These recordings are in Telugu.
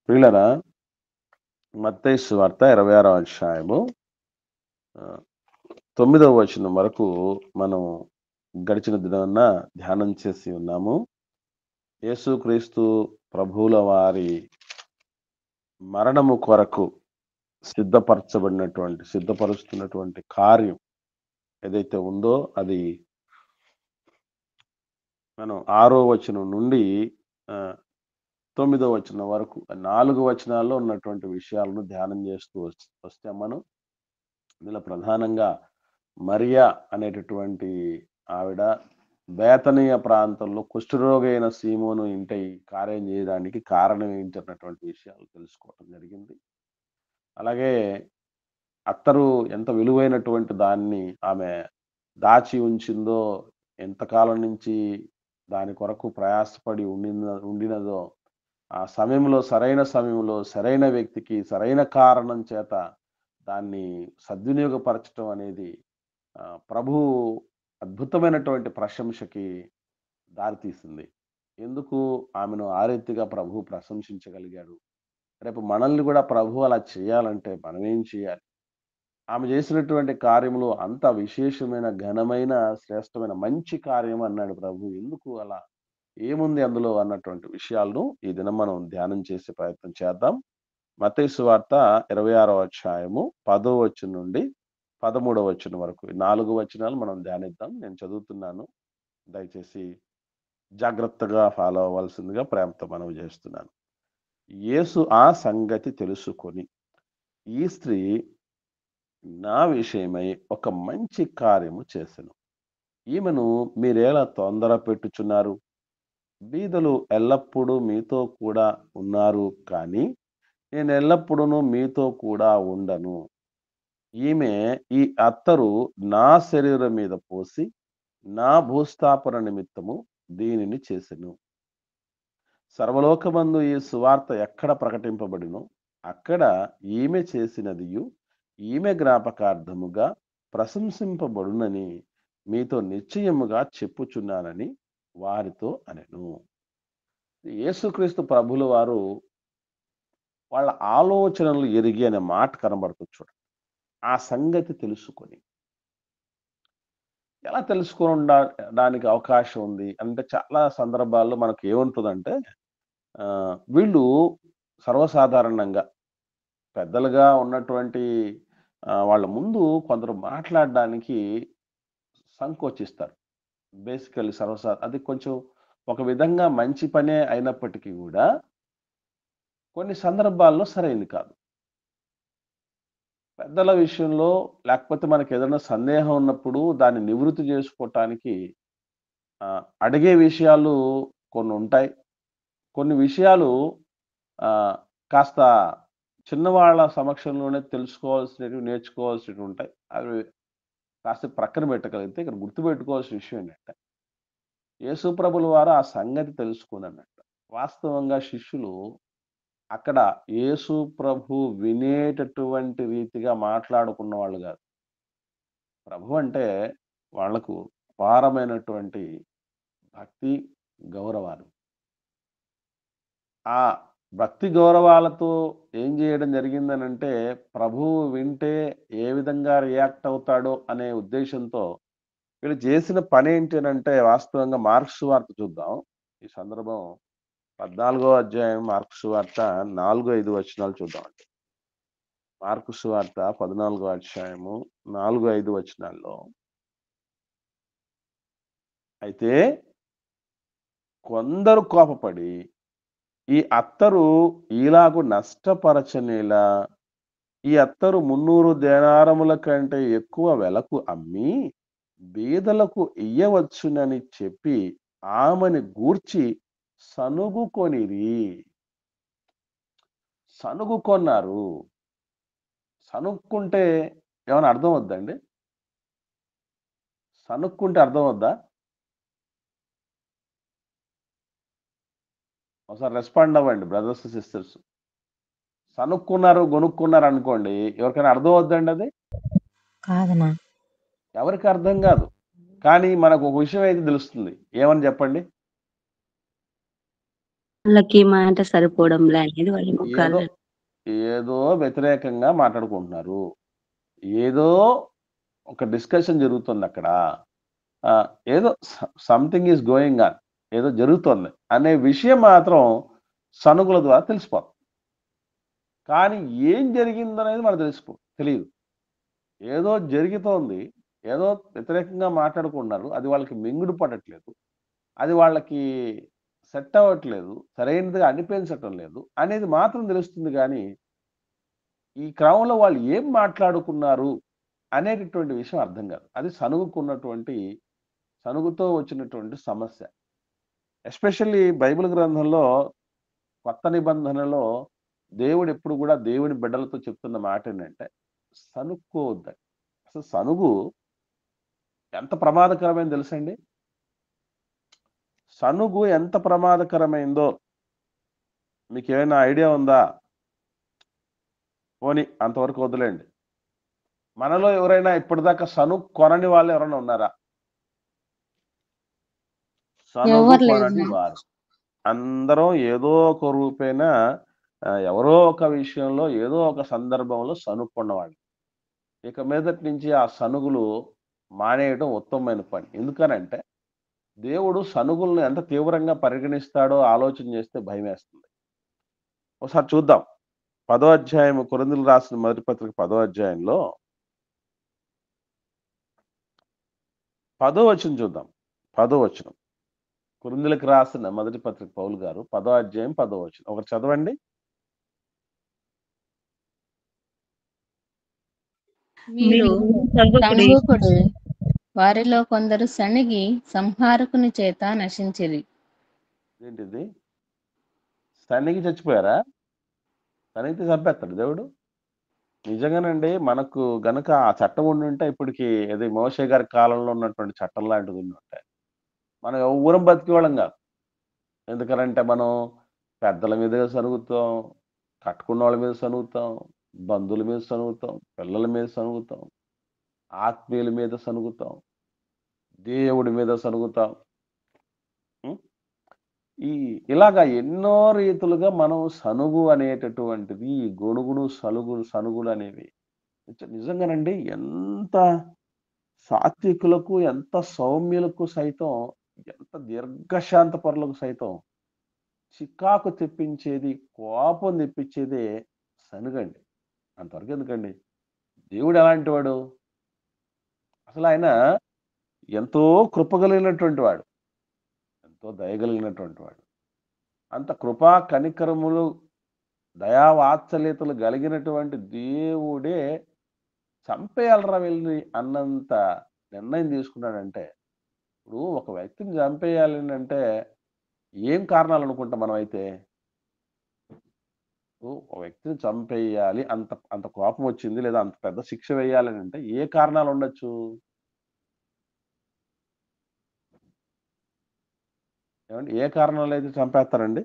ప్రియులారా, మత్తయి సువార్త 26వ అధ్యాయము ఆహ్, 9వ వచనం వరకు మనం గడిచిన దినాన ధ్యానం చేసి ఉన్నాము. యేసుక్రీస్తు ప్రభువుల వారి మరణము కొరకు సిద్ధపరుస్తున్నటువంటి కార్యం ఏదైతే ఉందో అది మనం 6వ వచనం నుండి ఆహ్, 9వ వచనం వరకు 4 వచనాల్లో ఉన్నటువంటి విషయాలను ధ్యానం చేస్తూ వస్తే మనం ఇందులో ప్రధానంగా మరియా అనేటటువంటి ఆవిడ బేతనీయ ప్రాంతంలో కుష్ఠరోగి అయిన సీమోను ఇంట ఈ కార్యం చేయడానికి కారణం ఏంటన్నటువంటి విషయాలు తెలుసుకోవటం జరిగింది. అలాగే అత్తరు ఎంత విలువైనటువంటి దాన్ని ఆమె దాచి ఉంచిందో, ఎంతకాలం నుంచి దాని కొరకు ప్రయాసపడి ఉండినదో, ఆ సరైన సమయంలో సరైన వ్యక్తికి సరైన కారణం చేత దాన్ని సద్వినియోగపరచటం అనేది ప్రభువు అద్భుతమైనటువంటి ప్రశంసకి దారితీసింది. ఎందుకు ఆమెను ఆ రీతిగా ప్రభువు ప్రశంసించగలిగాడు? రేపు మనల్ని గూడా ప్రభువు అలా చేయాలంటే మనమేం చేయాలి? ఆమె చేసినటువంటి కార్యములు అంత విశేషమైన, ఘనమైన, శ్రేష్టమైన మంచి కార్యం అన్నాడు ప్రభువు. ఎందుకు అలా? ఏముంది అందులో అన్నటువంటి విషయాలను ఈ దినం మనం ధ్యానం చేసే ప్రయత్నం చేద్దాం. మత్తయి సువార్త 26వ అధ్యాయము 10వ వచనం నుండి 13వ వచనం వరకు. ఈ 4 వచనాలు మనం ధ్యానిద్దాం. నేను చదువుతున్నాను. దయచేసి జాగ్రత్తగా ఫాలో అవ్వాల్సిందిగా ప్రేమతో మనవి చేస్తున్నాను. యేసు ఆ సంగతి తెలుసుకొని, ఈ స్త్రీ నా విషయమై ఒక మంచి కార్యము చేసెను. ఈమెను మీరేలా తొందర పెట్టుచున్నారు? బీదలు ఎల్లప్పుడూ మీతో కూడా ఉన్నారు కానీ నేనెల్లప్పుడూను మీతో కూడా ఉండను. ఈమె ఈ అత్తరు నా శరీరం మీద పోసి నా భూస్థాపన నిమిత్తము దీనిని చేసెను. సర్వలోకమందు ఈ సువార్త ఎక్కడ ప్రకటింపబడినో అక్కడ ఈమె చేసినదియు ఈమె జ్ఞాపకార్థముగా ప్రశంసింపబడునని మీతో నిశ్చయముగా చెప్పుచున్నానని వారితో అనెను. యేసుక్రీస్తు ప్రభుల వారు వాళ్ళ ఆలోచనలు ఎరిగి అనే మాట కనబడుతుంది చూడండి. ఆ సంగతి తెలుసుకొని. ఎలా తెలుసుకోవడానికి అవకాశం ఉంది అంటే చాలా సందర్భాల్లో మనకు ఏముంటుందంటే వీళ్ళు సర్వసాధారణంగా పెద్దలుగా ఉన్నటువంటి వాళ్ళ ముందు కొందరు మాట్లాడడానికి సంకోచిస్తారు. బేసికల్లీ అది కొంచెం ఒక విధంగా మంచి పనే అయినప్పటికీ గూడా కొన్ని సందర్భాల్లో సరైంది కాదు. పెద్దల విషయంలో లేకపోతే మనకేదైనా సందేహం ఉన్నప్పుడు దాన్ని నివృత్తి చేసుకోవటానికి అడిగే విషయాలు కొన్నుంటాయి. కొన్ని విషయాలు ఆహ్, కాస్త చిన్నవాళ్ళ సమక్షంలోనే తెలుసుకోవాల్సినవి, నేర్చుకోవాల్సినవి ఉంటాయి. అవి కాసేపు ప్రక్కన పెట్టగలిగితే ఇక్కడ గుర్తుపెట్టుకోవాల్సిన విషయం ఏంటంటే, యేసుప్రభుల వారు ఆ సంగతి తెలుసుకొనన్నట్టు. వాస్తవంగా శిష్యులు అక్కడ యేసు ప్రభు వినేటటువంటి రీతిగా మాట్లాడుకున్న వాళ్ళు గాదు. ప్రభు అంటే వాళ్ళకు అపారమైనటువంటి భక్తి, గౌరవాలు. ఆ భక్తి గౌరవాలతో ఏం జేయడం జరిగిందనంటే, ప్రభువు వింటే ఏ విధంగా రియాక్ట్ అవుతాడో అనే ఉద్దేశంతో వీళ్ళు చేసిన పనేంటి అనంటే వాస్తవంగా మార్క్స్ సువార్త చూద్దాం. ఈ సందర్భం 14వ అధ్యాయం మార్క్స్ సువార్త 4, 5 వచనాలు చూద్దామండి. మార్కు సువార్త 14వ అధ్యాయము 4, 5 వచనాల్లో అయితే కొందరు కోపపడి ఈ అత్తరు ఈలాగు నష్టపరచనేలా ఈ అత్తరు 300 దేనారముల కంటే ఎక్కువ వెలకు అమ్మి బీదలకు ఇయ్యవచ్చునని చెప్పి ఆమెని గూర్చి సనుగుకొనిరి. సనుగుకొన్నారు. సనుక్కుంటే ఏమైనా అర్థం అవుద్దండి? సనుక్కుంటే అర్థం అవుద్దా? ఒకసారి రెస్పాండ్ అవ్వండి బ్రదర్స్, సిస్టర్స్. సనుక్కున్నారు, గొనుక్కున్నారనుకోండి ఎవరికైనా అర్థం అవుద్దండి అది? కాదనా? ఎవరికీ అర్థం గాదు. కానీ మనకు ఒక విషయం అయితే తెలుస్తుంది. ఏమని చెప్పండి? వాళ్ళకి మాట సరిపోవడంలే అనేది వాళ్ళ ఏదో ముఖాల్లో. ఏదో వ్యతిరేకంగా మాట్లాడుకుంటున్నారు. ఏదో ఒక డిస్కషన్ జరుగుతుందక్కడ. ఏదో సంథింగ్ ఈస్ గోయింగ్ ఆన్. ఏదో జరుగుతోంది అనే విషయం మాత్రం సనుగుల ద్వారా తెలిసిపోతుంది. కానీ ఏం జరిగిందనేది మనకు తెలీదు. ఏదో జరుగుతోంది. ఏదో వ్యతిరేకంగా మాట్లాడుకుంటున్నారు. అది వాళ్ళకి మింగుడు పడట్లేదు. అది వాళ్ళకి సెట్ అవ్వట్లేదు. సరైనదిగా అనిపించటం లేదు అనేది మాత్రం తెలుస్తుంది గానీ, ఈ క్రమంలో వాళ్ళు ఏం మాట్లాడుకున్నారు అనేటటువంటి విషయం అర్థం కాదు. అది సనుగుతో వచ్చినటువంటి సమస్య. ఎస్పెషల్లీ బైబిల్ గ్రంథంలో కొత్త నిబంధనలో దేవుడెప్పుడు గూడా దేవుని బిడ్డలతో చెప్తున్న మాటేంటంటే, సనుక్కోవద్దని. అసలు సనుగు ఎంత ప్రమాదకరమైందో తెలుసండి? సనుగు ఎంత ప్రమాదకరమైందో మీకేమైనా ఐడియా ఉందా? పోనీ అంతవరకు వదిలేయండి. మనలో ఎవరైనా ఇప్పటిదాకా సనుక్కొనని వాళ్ళు ఎవరైనా ఉన్నారా? సనుగు ఎవరు లేదు కొనని నా. వారు. అందరం ఏదో ఒక రూపేణ ఎవరో ఒక విషయంలో, ఏదో ఒక సందర్భంలో సనుక్కున్నవాళ్ళు. ఇక మీదటి నుంచి ఆ సనుగులు మానేయడం ఉత్తమమైన పని. ఎందుకనంటే, దేవుడు సనుగులను ఎంత తీవ్రంగా పరిగణిస్తాడో ఆలోచన చేస్తే భయమేస్తుంది. ఒకసారి చూద్దాం. 10వ అధ్యాయం కొరింథీయులకు రాసిన మొదటి పత్రిక 10వ అధ్యాయంలో 10వ వచనం చూద్దాం. 10వ వచనం. కొరింథీయులకు రాసిన మొదటి పత్రిక పౌలు గారు 10వ అధ్యాయం 10వ వచనం. ఒకటి చదవండి. వీరు సనుగుడి సంగూకుడు, వారిలో కొందరు సణిగి సంహారకుని చేత నశించిరి. ఏంటిది? సన్నిగి చచ్చిపోయారా? సనిగితే చంపేస్తాడు దేవుడు. నిజంగానండి మనకు గనక ఆ చట్టం ఉండుంటే ఇప్పటికి అది మోషే గారి కాలంలో ఉన్నటువంటి చట్టం లాంటిది ఉండుంటే మనం ఎవ్వరం బతికేవాళ్ళం కాదు. ఎందుకనంటే మనం పెద్దల మీద సనుగుతాం, కట్టుకున్న వాళ్ళ మీద సనుగుతాం, బంధువుల మీద సనుగుతాం, పిల్లల మీద సనుగుతాం, ఆత్మీయుల మీద సనుగుతాం, దేవుడి మీద సనుగుతాం. ఉం? ఇలాగా ఎన్నో రీతులుగా మనం సనుగు అనేటటువంటిది, ఈ గొణుగుడు, సనుగులు అనేవి నిజంగానండి ఎంత సాత్వికులకు, ఎంత సౌమ్యులకు సైతం, ఎంత దీర్ఘశాంత పరులకు సైతం చికాకు తెప్పించేది, కోపం తెప్పించేదే సనుగండి. అంతవరకు ఎందుకండి? దేవుడు ఎలాంటి వాడు? అసలు ఆయన ఎంతో కృప కలిగినటువంటి వాడు. ఎంతో దయగలిగినటువంటి వాడు. అంత కృపా కనికరములు, దయా వాత్సల్యతలు కలిగినటువంటి దేవుడే చంపేయాలిరా వెళ్ళి అన్నంత నిర్ణయం తీసుకున్నాడంటే, ఇప్పుడు ఒక వ్యక్తిని చంపేయాలి అంటే ఏం కారణాలు అనుకుంటాం మనమైతే? ఒక వ్యక్తిని చంపేయాలి, అంత అంత కోపం వచ్చింది లేదా అంత పెద్ద శిక్ష వేయాలని అంటే ఏ కారణాలు ఉండొచ్చు? ఏమండి? ఏ కారణాలు అయితే చంపేస్తారండి?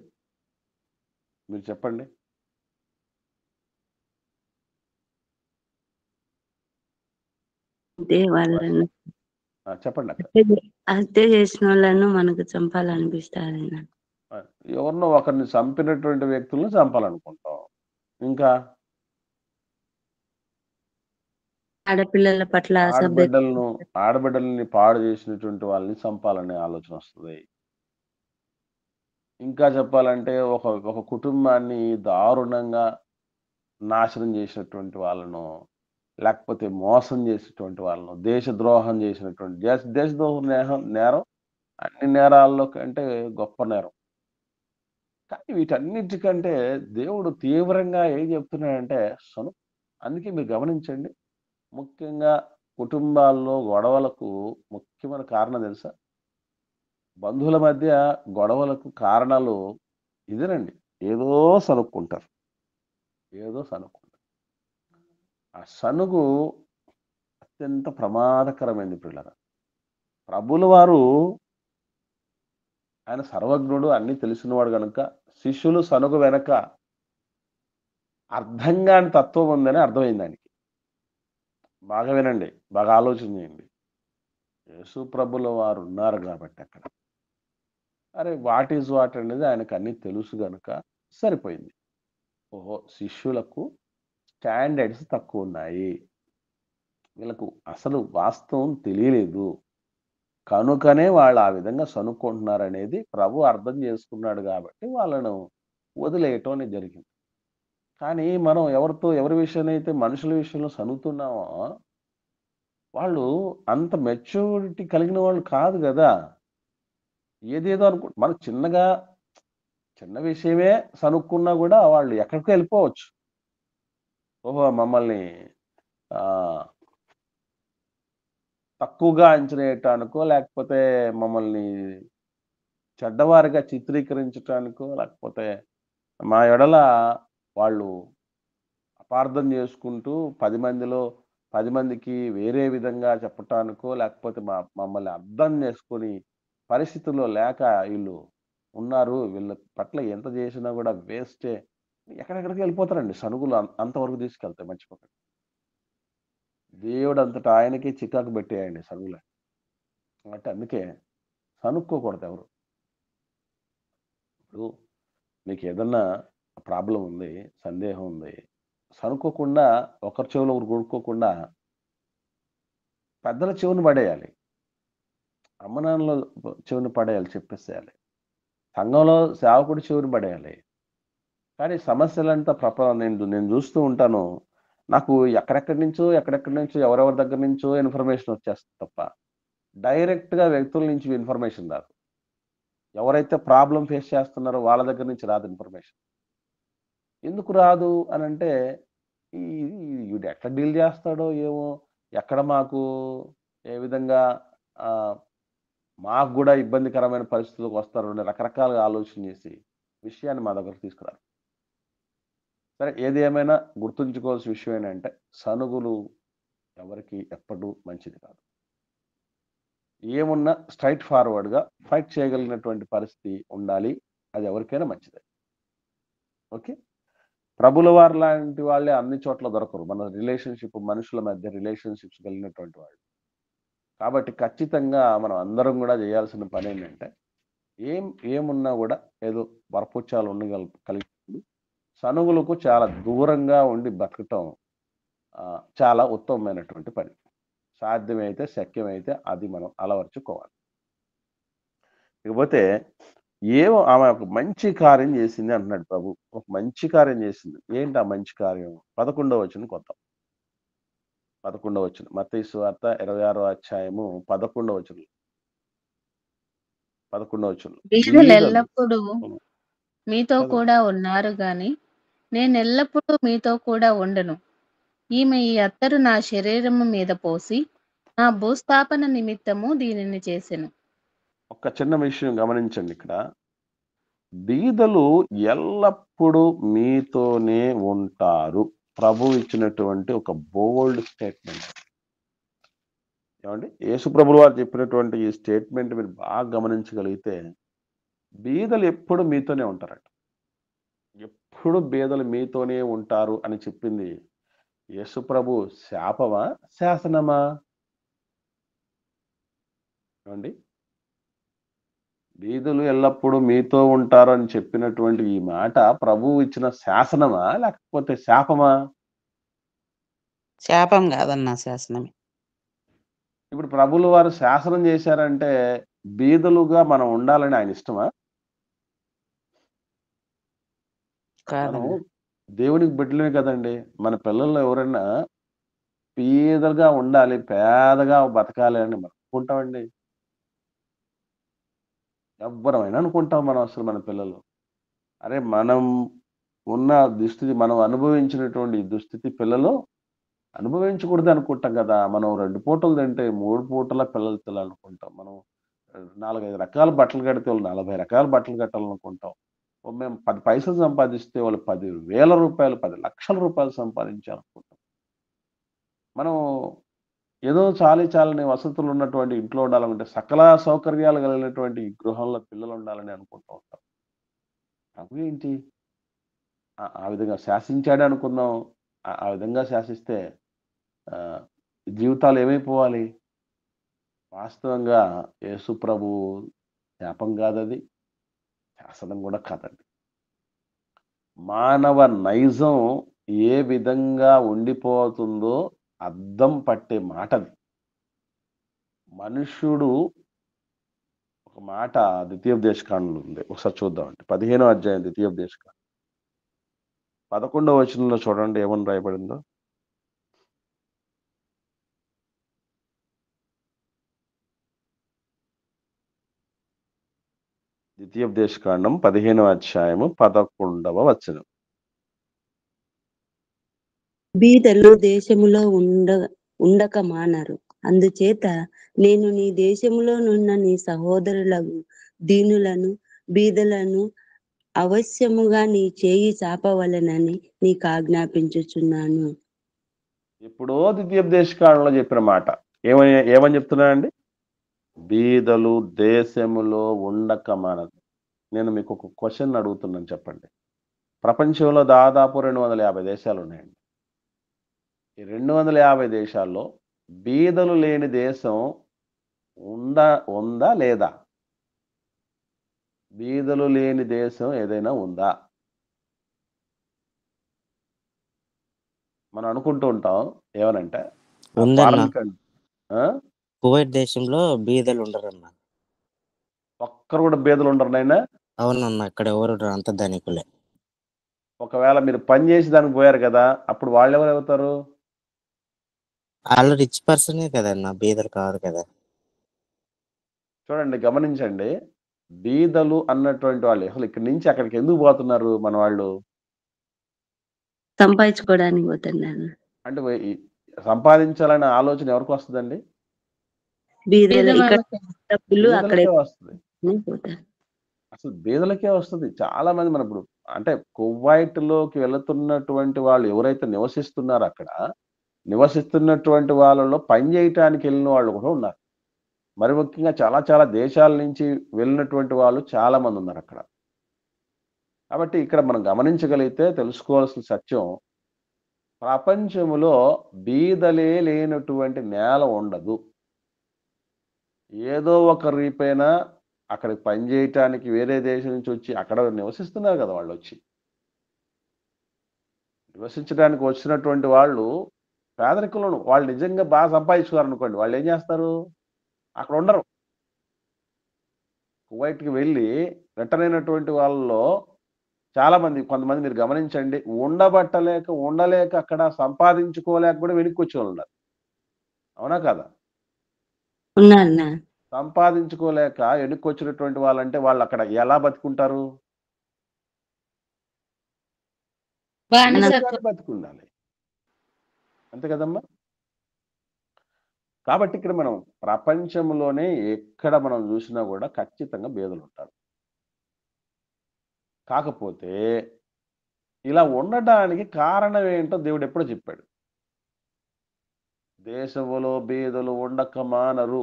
మీరు చెప్పండి. అంటే వాళ్ళను చెప్పండి అక్క. హత్య చేసిన వాళ్ళను మనకు చంపాలనిపిస్తుంది. ఎవరినో ఒకరిని చంపినటువంటి వ్యక్తులను చంపాలనుకుంటాం. ఇంకా ఆడపిల్లల పట్ల అసభ్యత. ఆడబిడ్డల్ని పాడు చేసినటువంటి వాళ్ళని చంపాలనే ఆలోచన వస్తుంది. ఇంకా చెప్పాలంటే ఒక ఒక కుటుంబాన్ని దారుణంగా నాశనం చేసినటువంటి వాళ్ళను, లేకపోతే మోసం చేసేటువంటి వాళ్ళను, దేశద్రోహం చేసినటువంటి దేశద్రోహం నేరం అన్ని నేరాల్లో కంటే గొప్ప నేరం. కానీ వీటన్నిటికంటే దేవుడు తీవ్రంగా ఏం చెప్తున్నాడంటే అందుకే మీరు గమనించండి. ముఖ్యంగా కుటుంబాల్లో గొడవలకు ముఖ్యమైన కారణం తెలుసా? బంధువుల మధ్య గొడవలకు కారణాలు ఇదేనండి. ఏదో సనుక్కుంటారు. ఏదో సనుక్కుంటారు. ఆ సనుగు అత్యంత ప్రమాదకరమైనది పిల్లరా. ప్రభువుల వారు ఆయన సర్వజ్ఞుడు, అన్నీ తెలిసినవాడు గనుక శిష్యులు సనుగు వెనక అర్థం కాని తత్వం ఉందని అర్థమైంది ఆయనకి. బాగా వినండి. బాగా ఆలోచన చేయండి. యేసు ప్రభుల వారు ఉన్నారు కాబట్టి అక్కడ అరే వాట్ ఈజ్ వాట్ అనేది ఆయనకు అన్నీ తెలుసు గనుక సరిపోయింది. ఓహో! శిష్యులకు స్టాండర్డ్స్ తక్కువున్నాయి. వీళ్ళకు అసలు వాస్తవం తెలియలేదు. కనుకనే వాళ్ళు ఆ విధంగా సనుక్కుంటున్నారనేది ప్రభు అర్థం చేసుకున్నాడు గాబట్టి వాళ్ళను వదిలేయటం అనేది జరిగింది. కానీ మనం ఎవరి విషయాన్నైతే మనుషుల విషయంలో సనుగుతున్నామో, వాళ్ళు అంత మెచ్యూరిటీ కలిగిన వాళ్ళు కాదు గదా! ఏదేదో మనం చిన్న విషయమే సనుక్కున్నా గూడా వాళ్ళు ఎక్కడికో ఎళ్ళిపోవచ్చు. ఓహో! మమ్మల్ని ఆహ్, తక్కువగా అంచనా ఏయటానికో, లేకపోతే మమ్మల్ని చెడ్డవారిగా చిత్రీకరించటానికో, లేకపోతే మా ఎడల వాళ్ళు అపార్థం చేసుకుంటూ 10 మందికి వేరే విధంగా చెప్పటానికో, లేకపోతే మమ్మల్ని అర్థం చేసుకొని పరిస్థితుల్లో లేక ఈళ్ళు ఉన్నారు. వీళ్ళ పట్ల ఎంత చేసినా గూడా వేస్టే. ఎక్కడెక్కడికో ఎళ్ళిపోతారండి సనుగులు అంతవరకు తీసుకెళ్తాయి మర్చిపోకండి. దేవుడంతట ఆయనకే చికాకు పెట్టాయండి సనుగులు. కాబట్టి అందుకే సనుక్కోకూడదు ఎవరు. ఇప్పుడు మీకేదన్నా ప్రాబ్లమ్ ఉంది, సందేహం ఉంది. సనుక్కోకుండా ఒకరి చెవిలో ఒకరు గొనుక్కోకుండా పెద్దల చెవున పడేయాలి. అమ్మనాన్నల చెవున పడేయాలి చెప్పేసేయాలి. సంఘంలో సేవకుడి చెవున పడేయాలి. కానీ సమస్యలంతా నేను చూస్తూ ఉంటాను. నాకు ఎక్కడెక్కడి నుంచో ఎవరెవరి దగ్గర నుంచో ఇన్ఫర్మేషన్ వచ్చేస్తది తప్ప, డైరెక్ట్‌గా వ్యక్తుల నుంచి ఇన్ఫర్మేషన్ రాదు. ఎవరైతే ప్రాబ్లమ్ ఫేస్ చేస్తున్నారో వాళ్ళ దగ్గర నుంచి రాదు ఇన్ఫర్మేషన్. ఎందుకు రాదు అనంటే, ఈ ఈడు ఎట్లా డీల్ చేస్తాడో ఏమో! ఎక్కడ మాకు ఏ విధంగా ఆహ్, మాకు గూడా ఇబ్బందికరమైన పరిస్థితులకు వస్తారో అని రకరకాలుగా ఆలోచన చేసి, విషయాన్ని మా దగ్గరకు తీసుకురారు. సరే ఏది ఏమైనా గుర్తుంచుకోవాల్సిన విషయం ఏంటంటే, సనుగులు ఎవరికీ ఎప్పుడూ మంచిది కాదు. ఏమున్నా స్ట్రెయిట్ ఫార్వర్డ్‌గా ఫైట్ చేయగలిగినటువంటి పరిస్థితి ఉండాలి. అది ఎవరికైనా మంచిదే. ఓకే. ప్రభుల వారు లాంటి వాళ్ళే అన్ని చోట్ల దొరకరు. మనుషుల మధ్య రిలేషన్‌షిప్స్ కలిగినటువంటి వాళ్ళు. కాబట్టి ఖచ్చితంగా మనం అందరం గూడా చేయాల్సిన పనేంటంటే, ఏం ఏమున్నా గూడా ఏదో వరపుచ్చాలు కలిగినప్పుడు సనుగులకు చాలా దూరంగా ఉండి బతకటం చాలా ఉత్తమమైనటువంటి పని. సాధ్యమైతే, శక్యమైతే అది మనం అలవరుచుకోవాలి. ఇకపోతే ఆమె ఒక మంచి కార్యం చేసింది అంటున్నాడు ప్రభు. ఒక మంచి కార్యం చేసింది. ఏంటి ఆ మంచి కార్యం? 11వ వచనం కొద్దాం. 11వ వచనం. మత్తయి సువార్త 26వ అధ్యాయము 11వ వచనం. 11వ వచనం. బీదలు బీదలు ఎల్లప్పుడూ హ్మ్. మీతో చదవండి. కూడా ఉన్నారు గాని నేనెల్లప్పుడూ మీతో కూడా ఉండను. ఈమె ఈ అత్తరు నా శరీరము మీద పోసి నా భూస్థాపన నిమిత్తము దీనిని చేసెను. ఒక చిన్న విషయం గమనించండి ఇక్కడ. బీదలు ఎల్లప్పుడూ మీతోనే ఉంటారు. ప్రభువు ఇచ్చినటువంటి ఒక బోల్డ్ స్టేట్మెంట్. ఏవండీ? యేసు ప్రభువు వారు చెప్పినటువంటి ఈ స్టేట్మెంట్ మీరు బాగా గమనించగలిగితే, బీదలు ఎప్పుడు మీతోనే ఉంటారట. ఎప్పుడు బీదలు మీతోనే ఉంటారు అని చెప్పింది యేసు ప్రభు శాపమా? శాసనమా? ఏవండీ? బీదలు ఎల్లప్పుడూ మీతో ఉంటారు అని చెప్పినటువంటి ఈ మాట ప్రభువు ఇచ్చిన శాసనమా? లేకపోతే శాపమా? శాపం కాదన్నా శాసనమే. ఇప్పుడు ప్రభువుల వారు శాసనం చేశారంటే, బీదలుగా మనం ఉండాలని ఆయన ఇష్టమా? మనం కాదన్నా. దేవునికి బిడ్డలమే కదండీ! మన పిల్లల్లో ఎవరైనా బీదలుగా ఉండాలి, పేదగా బతకాలి అని మనం అనుకుంటామండి. ఎవ్వరమైనా అనుకుంటాం మనం అసలు మన పిల్లలు. అరే! ఉన్న దుస్థితి మనం అనుభవించినటువంటి ఈ దుస్థితి పిల్లలు అనుభవించకూడదు అనుకుంటాం కదా! మనం 2 పూటలు తింటే 3 పూటల పిల్లలు తినాలనుకుంటాం. మనం 4, 5 రకాల బట్టలు కడితే వాళ్ళు 40 రకాల బట్టలు కట్టాలనుకుంటాం. మేము 10 పైసలు సంపాదిస్తే వాళ్ళు రూ. 10,000 10,00,000 సంపాదించాలనుకుంటాం. మనం ఏదో చాలని వసతులు ఉన్నటువంటి ఇంట్లో ఉండాలనుకుంటే, సకల సౌకర్యాలు కలిగినటువంటి గృహంలో పిల్లలు ఉండాలని అనుకుంటూ ఉంటాం. ప్రభు ఏంటి? ఆ విధంగా శాసించాడే అనుకుందాం. ఆ విధంగా శాసిస్తే ఆహ్, జీవితాలు ఏమైపోవాలి? వాస్తవంగా యేసు ప్రభువు శాపం కాదది. శాసనం కూడా కాదండి. మానవ నైజం ఏ విధంగా ఉండిపోతుందో అద్దం పట్టే మాటది. మనుష్యుడు ఒక మాట ద్వితీయోపదేశకాండంలో ఉంది. ఒకసారి చూద్దామండి. 15వ అధ్యాయం ద్వితీయోపదేశకాండం 11వ వచనంలో చూడండి ఏమని రాయబడిందో. ద్వితీయోపదేశకాండం 15వ అధ్యాయము 11వ వచనం. బీదలు దేశములో ఉండక మానరు. అందుచేత నేను నీ దేశములో నున్న నీ సహోదరులకు దీనులను బీదలను అవశ్యముగా నీ చేయి చాపవలెనని నీకు ఆజ్ఞాపించుచున్నాను. ఎప్పుడో ద్వితీయోపదేశకాండంలో చెప్పిన మాట ఏమని చెప్తున్నానండి? బీదలు దేశములో ఉండక మానదు. నేను మీకు ఒక క్వశ్చన్ అడుగుతున్నాను, చెప్పండి. ప్రపంచంలో దాదాపు 250 దేశాలు ఉన్నాయండి. ఈ 250 దేశాల్లో బీదలు లేని దేశం ఉందా లేదా? బీదలు లేని దేశం ఏదైనా ఉందా? మనం అనుకుంటూ ఉంటాం ఏమనంటే ఉందన్న. కువైట్ దేశంలో బీదలు ఉండరన్న. ఒక్కరు కూడా బీదలు ఉండరు నాయనా. అవునన్న, అక్కడ ఎవరు అంత ధనికులే. ఒకవేళ మీరు పని చేసి దానికి పోయారు కదా, అప్పుడు వాళ్ళు ఎవరు అవుతారు? వాళ్ళు రిచ్ పర్సనే కదన్న, బీదలు కాదు కదా. చూడండి, గమనించండి. బీదలు అన్నటువంటి వాళ్ళు అసలు ఇక్కడి నుంచి అక్కడికి ఎందుకు పోతున్నారు మన వాళ్ళు? సంపాదించుకోవడానికి పోతున్నారు. అంటే సంపాదించాలనే ఆలోచన ఎవరికి వస్తుందండి? బీదలు ఇక్కడ డబ్బులు అక్కడే బీదలకే వస్తుంది. పోతారు. అసలు బీదలకే వస్తుంది. చాలా మంది మన ఇప్పుడు అంటే కువైట్ లోకి వెళుతున్నటువంటి వాళ్ళు ఎవరైతే నివసిస్తున్నారో అక్కడ నివసిస్తున్నటువంటి వాళ్ళలో పని చేయటానికి వెళ్ళిన వాళ్ళు కూడా ఉన్నారు. మరి ముఖ్యంగా చాలా చాలా దేశాల నుంచి వెళ్ళినటువంటి వాళ్ళు చాలా మంది ఉన్నారు అక్కడ. కాబట్టి ఇక్కడ మనం గమనించగలిగితే తెలుసుకోవాల్సిన సత్యం, ప్రపంచములో బీదలే లేనటువంటి నేల ఉండదు. ఏదో ఒక రీపైన అక్కడికి పని చేయటానికి వేరే దేశం నుంచి వచ్చి అక్కడ నివసిస్తున్నారు కదా వాళ్ళు. వచ్చి నివసించడానికి వచ్చినటువంటి వాళ్ళు పేదరికంలో వాళ్ళు నిజంగా బాగా సంపాదించుకోవాలనుకోండి, వాళ్ళు ఏం చేస్తారు? అక్కడ ఉండరు. కువైట్కి వెళ్ళి రిటర్న్ అయినటువంటి వాళ్ళలో చాలా మంది, కొంతమంది మీరు గమనించండి, ఉండలేక అక్కడ సంపాదించుకోలేక కూడా వెనక్కి వచ్చే వాళ్ళు ఉన్నారు. అవునా కదా? ఉన్నారు. సంపాదించుకోలేక వెనక్కి వచ్చినటువంటి వాళ్ళంటే వాళ్ళు అక్కడ ఎలా బతుకుంటారు? బతుకుండాలి, అంతే కదమ్మా. కాబట్టి ఇక్కడ మనం ప్రపంచంలోనే ఎక్కడ మనం చూసినా కూడా ఖచ్చితంగా బీదలు ఉంటారు. కాకపోతే ఇలా ఉండడానికి కారణం ఏంటో దేవుడు ఎప్పుడో చెప్పాడు. దేశములో బీదలు ఉండక మానరు.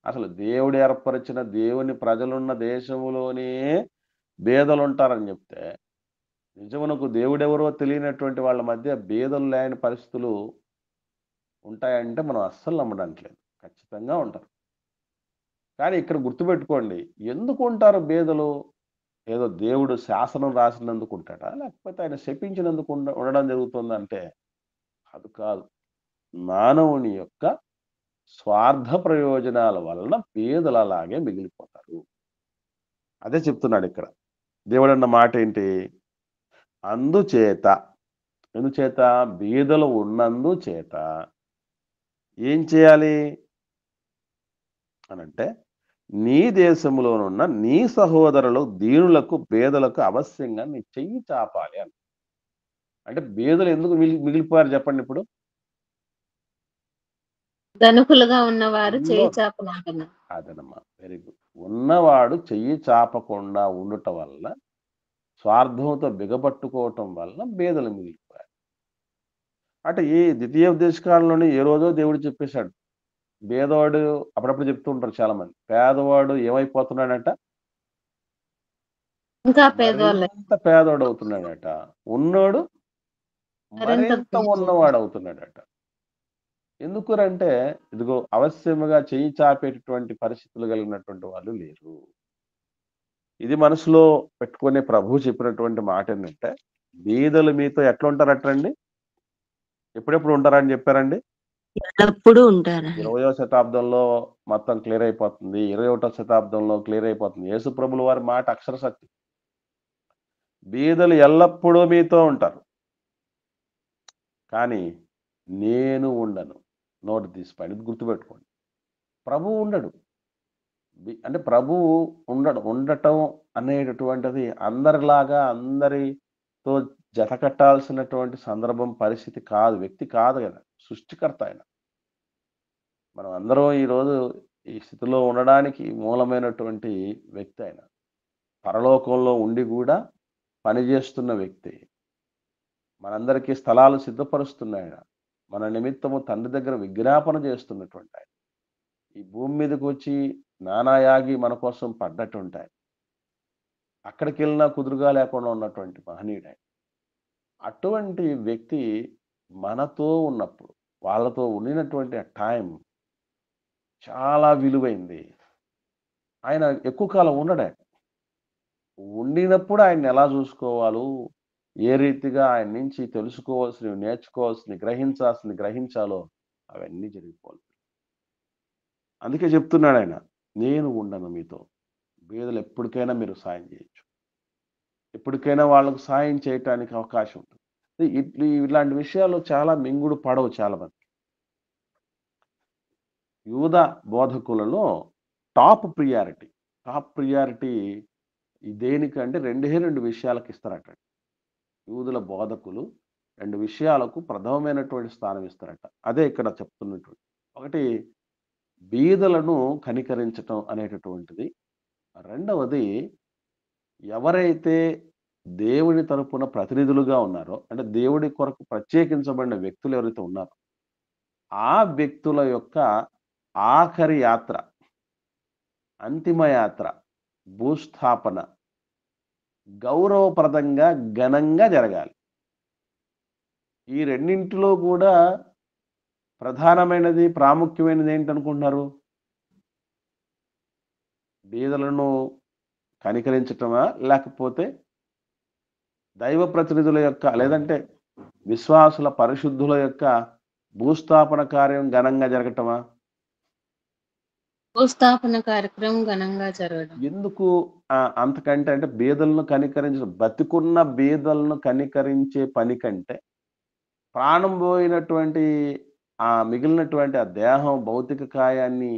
అసలు దేవుడు ఏర్పరిచిన దేవుని ప్రజలున్న దేశములోనే బీదలు ఉంటారని చెప్తే, నిజమునకు దేవుడెవరో తెలియనటువంటి వాళ్ళ మధ్య బీదలు లేని పరిస్థితులు ఉంటాయంటే మనం అస్సలు నమ్మడానికి లేదు. ఖచ్చితంగా ఉంటారు. కానీ ఇక్కడ గుర్తుపెట్టుకోండి, ఎందుకు ఉంటారు బీదలు? ఏదో దేవుడు శాసనం రాసినందుకు ఉంటాడా, లేకపోతే ఆయన శపించినందుకు ఉండడం జరుగుతుందంటే అది కాదు. మానవుని యొక్క స్వార్థ ప్రయోజనాల వలన బీదలు అలాగే మిగిలిపోతారు. అదే చెప్తున్నాడు ఇక్కడ దేవుడు అన్న మాట ఏంటి? ఎందుచేత బీదలు ఉన్నందుచేత ఏం చేయాలి అనంటే, నీ దేశంలోనున్న నీ సహోదరులు దీనులకు బీదలకు అవశ్యంగా నీ చెయ్యి చాపాలి అని. అంటే బీదలు ఎందుకు మిగిలిపోయారు చెప్పండి ఇప్పుడు? ధనుకులుగా ఉన్నవారు చేయి చాపమంటున్నారు. అదనమ్మా, వెరీ గుడ్. ఉన్నవాడు చెయ్యి చాపకుండా ఉండటం వల్ల, స్వార్థంతో బిగపట్టుకోవటం వల్ల బీదలు మిగిలిపోయారు. అంటే ఈ ద్వితీయోపదేశకాలంలోనే ఏ రోజో దేవుడు చెప్పేశాడు, పేదవాడు అప్పుడప్పుడు చెప్తూ ఉంటారు చాలా మంది, పేదవాడు ఏమైపోతున్నాడట? ఇంకా పేదవాళ్ళు పేదవాడు అవుతున్నాడట. ఉన్నోడు మరింత ఉన్నవాడు అవుతున్నాడట. ఎందుకురంటే ఇదిగో అవశ్యముగా చెయ్యి చాపేటటువంటి పరిస్థితులు కలిగినటువంటి వాళ్ళు లేరు. ఇది మనసులో పెట్టుకునే ప్రభువు చెప్పినటువంటి మాట ఏంటంటే, బీదలు మీతో ఎట్లా ఉంటారటండి? ఎప్పుడెప్పుడు ఉంటారని చెప్పారండి? ఎల్లప్పుడూ ఉంటారా? 20వ శతాబ్దంలో మొత్తం క్లియర్ అయిపోతుంది. 21వ శతాబ్దంలో క్లియర్ అయిపోతుంది. యేసు ప్రభుల వారి మాట అక్షర సత్యం. బీదలు ఎల్లప్పుడూ మీతో ఉంటారు. కానీ నేను ఉండను. Note this point. ఇది గుర్తుపెట్టుకోండి. ప్రభువు ఉండడు. అంటే ప్రభువు ఉండటం అనేటటువంటిది అందరిలాగా అందరితో జతకట్టాల్సినటువంటి సందర్భం, పరిస్థితి కాదు. వ్యక్తి కాదు కదా, సృష్టికర్త ఆయన. మనం అందరం ఈరోజు ఈ స్థితిలో ఉండడానికి మూలమైనటువంటి వ్యక్తి ఆయన. పరలోకంలో ఉండి కూడా పనిచేస్తున్న వ్యక్తి. మనందరికీ స్థలాలు సిద్ధపరుస్తున్నాయన. మన నిమిత్తము తండ్రి దగ్గర విజ్ఞాపన చేస్తున్నటువంటి ఆయన. ఈ భూమి మీదకి వచ్చి నానాయాగి మన కోసం పడ్డటువంటి ఆయన. అక్కడికి వెళ్ళినా కుదురుగా లేకుండా ఉన్నటువంటి మహనీయుడు ఆయన. అటువంటి వ్యక్తి మనతో ఉన్నప్పుడు, వాళ్ళతో ఉండినటువంటి ఆ టైం చాలా విలువైంది. ఆయన ఎక్కువ కాలం ఉండడు. ఉండినప్పుడు ఆయన్ని ఎలా చూసుకోవాలో, ఏ రీతిగా ఆయన నుంచి తెలుసుకోవాల్సినవి, నేర్చుకోవాల్సినవి, గ్రహించాలో అవన్నీ జరిగిపోవాలి. అందుకే చెప్తున్నాడు ఆయన, నేను ఉండను మీతో. బీదలు ఎప్పటికైనా మీరు సాయం చేయొచ్చు. ఎప్పటికైనా వాళ్ళకు సాయం చేయటానికి అవకాశం ఉంటుంది. ఇలాంటి విషయాలు చాలా మింగుడు పడవు చాలా మంది. యూద బోధకులలో టాప్ ప్రియారిటీ దేనికంటే రెండు విషయాలకు ఇస్తారట. యూదుల బోధకులు 2 విషయాలకు ప్రథమమైనటువంటి స్థానం ఇస్తారట. అదే ఇక్కడ చెప్తున్నటువంటి. ఒకటి, బీదలను కనికరించటం అనేటటువంటిది. రెండవది, ఎవరైతే దేవుని తరపున ప్రతినిధులుగా ఉన్నారో, అంటే దేవుడి కొరకు ప్రత్యేకించబడిన వ్యక్తులు ఎవరైతే ఉన్నారో, ఆ వ్యక్తుల యొక్క ఆఖరి యాత్ర, అంతిమ యాత్ర, భూస్థాపన గౌరవప్రదంగా, ఘనంగా జరగాలి. ఈ రెండింటిలో కూడా ప్రధానమైనది, ప్రాముఖ్యమైనది ఏంటనుకుంటున్నారు? బీదలను కనికరించటమా, లేకపోతే దైవ ప్రతినిధుల యొక్క, లేదంటే విశ్వాసుల, పరిశుద్ధుల యొక్క భూస్థాపన కార్యం ఘనంగా జరగటమా? భూస్థాపన కార్యక్రమం ఘనంగా జరగడం. ఎందుకు అంతకంటే? అంటే బీదలను కనికరించడం, బతికున్న బీదలను కనికరించే పని కంటే ప్రాణం పోయినటువంటి మిగిలినటువంటి ఆ దేహం, భౌతిక కాయాన్ని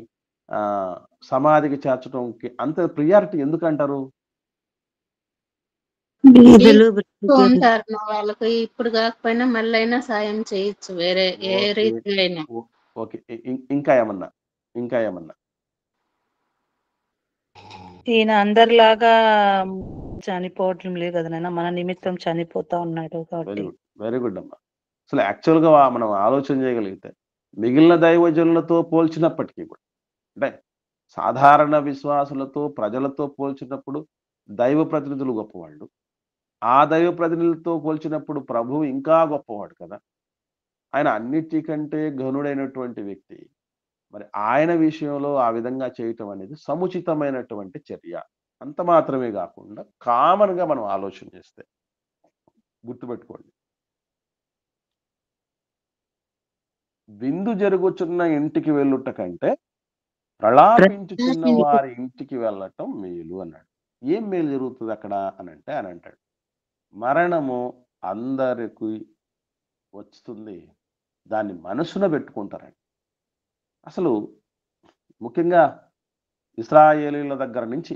సమాధికి చేర్చడంకి అంత ప్రియారిటీ ఎందుకంటారు? ఉంటారు వాళ్ళకి, ఇప్పుడు కాకపోయినా మళ్ళైనా సాయం చేయొచ్చు వేరే ఏ రీతిలో అయినా. ఓకే, ఇంకా ఏమన్నా? ఈయన అందరిలాగా చనిపోవటం లేదు కదా నాయన, మన నిమిత్తం చనిపోతా ఉన్నాడు కాబట్టి. వెరీ గుడ్ అమ్మా. అసలు యాక్చువల్గా మనం ఆలోచన చేయగలిగితే మిగిలిన దైవజనులతో పోల్చినప్పటికీ కూడా, అంటే సాధారణ విశ్వాసులతో, ప్రజలతో పోల్చినప్పుడు దైవ ప్రతినిధులు గొప్పవాళ్ళు. ఆ దైవ ప్రతినిధులతో పోల్చినప్పుడు ప్రభువు ఇంకా గొప్పవాడు కదా. ఆయన అన్నిటికంటే ఘనుడైనటువంటి వ్యక్తి. మరి ఆయన విషయంలో ఆ విధంగా చేయటం అనేది సముచితమైనటువంటి చర్య. అంత మాత్రమే కాకుండా కామన్గా మనం ఆలోచన చేస్తే గుర్తుపెట్టుకోండి, విందు జరుగుచున్న ఇంటికి వెళ్ళుట కంటే ప్రలాపించుచున్న వారి ఇంటికి వెళ్ళటం మేలు అన్నాడు. ఏం మేలు జరుగుతుంది అక్కడ అని అంటాడు, మరణము అందరికి వస్తుంది, దాన్ని మనసున పెట్టుకుంటారండి. అసలు ముఖ్యంగా ఇశ్రాయేలీల దగ్గర నుంచి,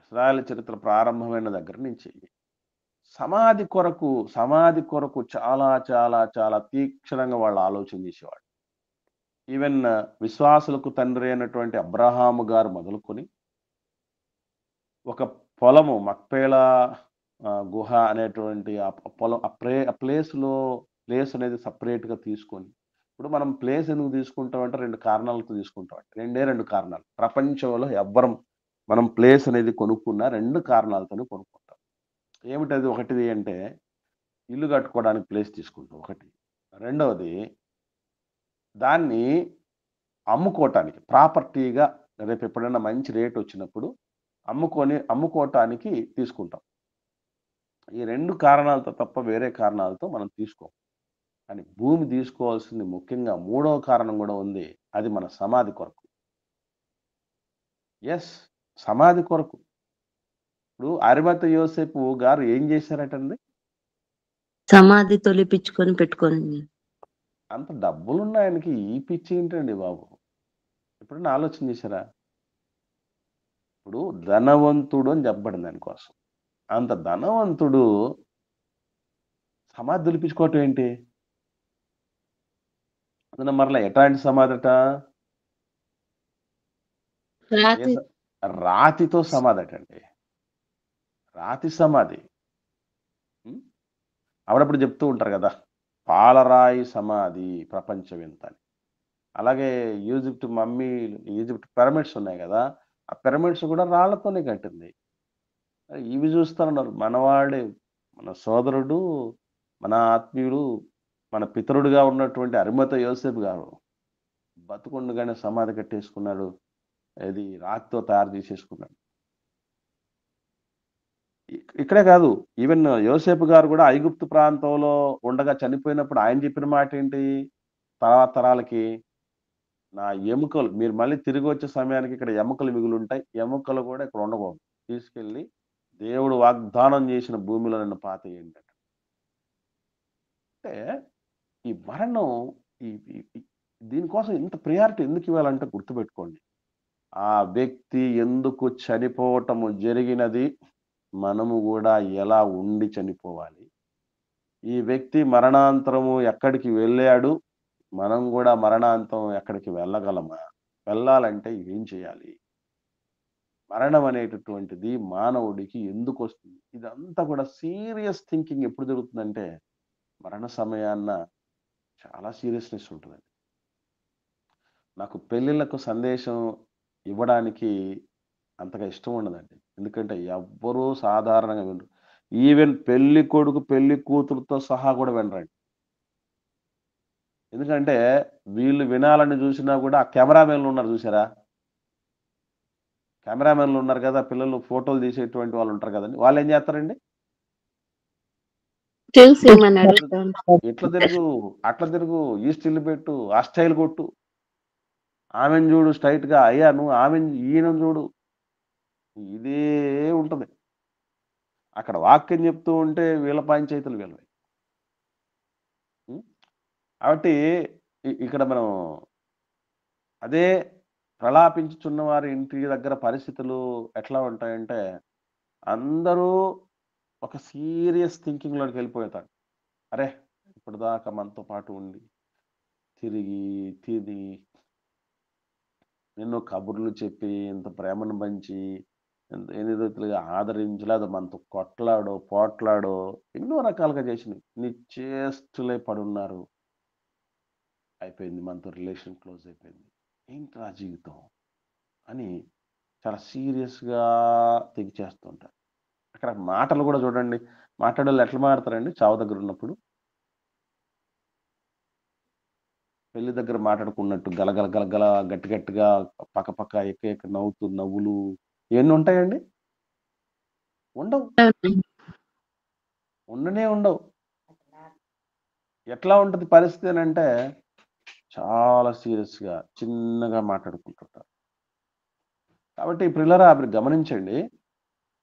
ఇశ్రాయేల్ చరిత్ర ప్రారంభమైన దగ్గర నుంచి సమాధి కొరకు చాలా చాలా చాలా తీక్షణంగా వాళ్ళు ఆలోచన చేసేవాడు. ఈవెన్ విశ్వాసులకు తండ్రి అయినటువంటి అబ్రహాము గారు మొదలుకొని ఒక పొలము, మక్పేలా గుహ అనేటువంటి ఆ పొలం, ప్లేస్ అనేది సపరేట్గా తీసుకొని, ఇప్పుడు మనం ప్లేస్ ఎందుకు తీసుకుంటామంటే 2 కారణాలతో తీసుకుంటాం. రెండు కారణాలు. ప్రపంచంలో ఎవ్వరం మనం ప్లేస్ అనేది కొనుక్కున్న 2 కారణాలతోనే కొనుక్కుంటాం. ఏమిటది? ఒకటిది అంటే ఇల్లు కట్టుకోవడానికి ప్లేస్ తీసుకుంటాం ఒకటి. రెండవది దాన్ని అమ్ముకోవటానికి, ప్రాపర్టీగా రేపు ఎప్పుడైనా మంచి రేట్ వచ్చినప్పుడు అమ్ముకోవటానికి తీసుకుంటాం. ఈ 2 కారణాలతో తప్ప వేరే కారణాలతో మనం తీసుకోం. కానీ భూమి తీసుకోవాల్సింది ముఖ్యంగా మూడవ కారణం కూడా ఉంది. అది మన సమాధి కొరకు. యెస్. సమాధి కొరకు. ఇప్పుడు అరిమతె యోసేపు గారు ఏం చేశారటండి? సమాధి తొలిపించుకొని పెట్టుకోండి. అంత డబ్బులున్న ఆయనకి ఈ పిచ్చి ఏంటండి బాబు? ఎప్పుడైనా ఆలోచన చేశారా? ఇప్పుడు ధనవంతుడు అని చెప్పబడింది దానికోసం. అంత ధనవంతుడు సమాధి తొలిపించుకోవటం ఏంటి? అందులో మరలా ఎట్లాంటి సమాధట? రాతి రాతితో సమాధటండి. రాతి సమాధి. అప్పుడప్పుడు చెప్తూ ఉంటారు కదా, పాలరాయి సమాధి ప్రపంచ వింత అని. అలాగే ఈజిప్ట్ పిరమిడ్స్ ఉన్నాయి కదా, ఆ పిరమిడ్స్ కూడా రాళ్లతోనే కట్టింది. ఇవి చూస్తున్నారు మనవాడే, మన సోదరుడు, మన ఆత్మీయుడు, మన పితరుడుగా ఉన్నటువంటి అరిమతె యోసేపు గారు బతుకుండగానే సమాధి కట్టేసుకున్నాడు. ఇది రాతితో తయారు చేసేసుకున్నాడు. ఇక్కడే కాదు, ఈవెన్ యోసేపు గారు కూడా ఐగుప్తు ప్రాంతంలో ఉండగా చనిపోయినప్పుడు ఆయన చెప్పిన మాట ఏంటి? తర్వాత తరాలకి, నా ఎముకలు, మీరు మళ్ళీ తిరిగి వచ్చే సమయానికి ఇక్కడ ఎముకలు మిగులుంటాయి, ఎముకలు కూడా ఇక్కడ ఉండకూడదు, తీసుకెళ్ళి దేవుడు వాగ్దానం చేసిన భూమిలో నన్ను పాతేయండి. అంటే ఈ మరణం, దీనికోసం ఇంత ప్రియారిటీ ఎందుకు ఇవ్వాలంటే గుర్తుపెట్టుకోండి, ఆ వ్యక్తి ఎందుకు చనిపోవటము జరిగినది, మనము కూడా ఎలా ఉండి చనిపోవాలి, ఈ వ్యక్తి మరణాంతరము ఎక్కడికి వెళ్ళాడు, మనం కూడా మరణాంతం ఎక్కడికి వెళ్ళగలమా, వెళ్ళాలంటే ఏం చేయాలి, మరణం అనేటటువంటిది మానవుడికి ఎందుకు వస్తుంది, ఇదంతా కూడా సీరియస్ థింకింగ్ ఎప్పుడు జరుగుతుందంటే మరణ సమయాన్న చాలా సీరియస్నెస్ ఉంటుందండి. నాకు పెళ్ళిళ్ళకు సందేశం ఇవ్వడానికి అంతగా ఇష్టం ఉండదండి. ఎందుకంటే ఎవ్వరూ సాధారణంగా వినరు. ఈవెన్ పెళ్లి కొడుకు పెళ్లి కూతురుతో సహా కూడా వినరండి. ఎందుకంటే వీళ్ళు వినాలని చూసినా కూడా ఆ కెమెరామెన్లు ఉన్నారు చూసారా, కెమెరామెన్లు ఉన్నారు కదా, పిల్లలు ఫోటోలు తీసేటువంటి వాళ్ళు ఉంటారు కదండి, వాళ్ళు ఏం చేస్తారండి, చూసేయమని అడుగుతాను. ఇట్లా తిరుగు, అట్లా తిరుగు, ఈ స్టిల్ పెట్టు, ఆ స్టైల్ కొట్టు, ఆమెను చూడు స్ట్రైట్ గా, అయ్యా నువ్వు ఈయన చూడు, ఇదే ఉంటది. అక్కడ వాక్యం చెప్తూ ఉంటే వీళ్ళ పంచాయతీలు వీళ్ళవి. కాబట్టి ఇక్కడ మనం అదే ప్రలాపించుచున్న వారి ఇంటి దగ్గర పరిస్థితులు ఎట్లా ఉంటాయంటే, అందరూ ఒక సీరియస్ థింకింగ్ లోకి వెళ్ళిపోతారు. అరే ఇప్పుడు దాకా మనతో పాటు ఉండి తిరిగి తిని ఎన్నో కబుర్లు చెప్పి ఇంత ప్రేమను పంచి ఎన్ని రీతిలుగా ఆదరించి, లేదా మనతో కొట్లాడో పోట్లాడో ఎన్నో రకాలుగా చేసినవి నిశ్చేష్టులై పడున్నారు, అయిపోయింది, మనతో రిలేషన్ క్లోజ్ అయిపోయింది, ఏంట్రా జీవితం అని చాలా సీరియస్గా థింక్ చేస్తుంటారు. అక్కడ మాటలు కూడా చూడండి, మాట్లాడేవాళ్ళు ఎట్లా మాట్లాడతారండి చావు దగ్గర ఉన్నప్పుడు, పెళ్లి దగ్గర మాట్లాడుకున్నట్టు గలగల గలగల గట్టి గట్టిగా పక్క పక్క ఎక్క నవ్వుతూ నవ్వులు ఎన్ని ఉంటాయండి? ఉండవు, ఉండనే ఉండవు. ఎట్లా ఉంటుంది పరిస్థితి అని అంటే చాలా సీరియస్గా చిన్నగా మాట్లాడుకుంటుంటారు. కాబట్టి ప్రియులారా మీరు గమనించండి,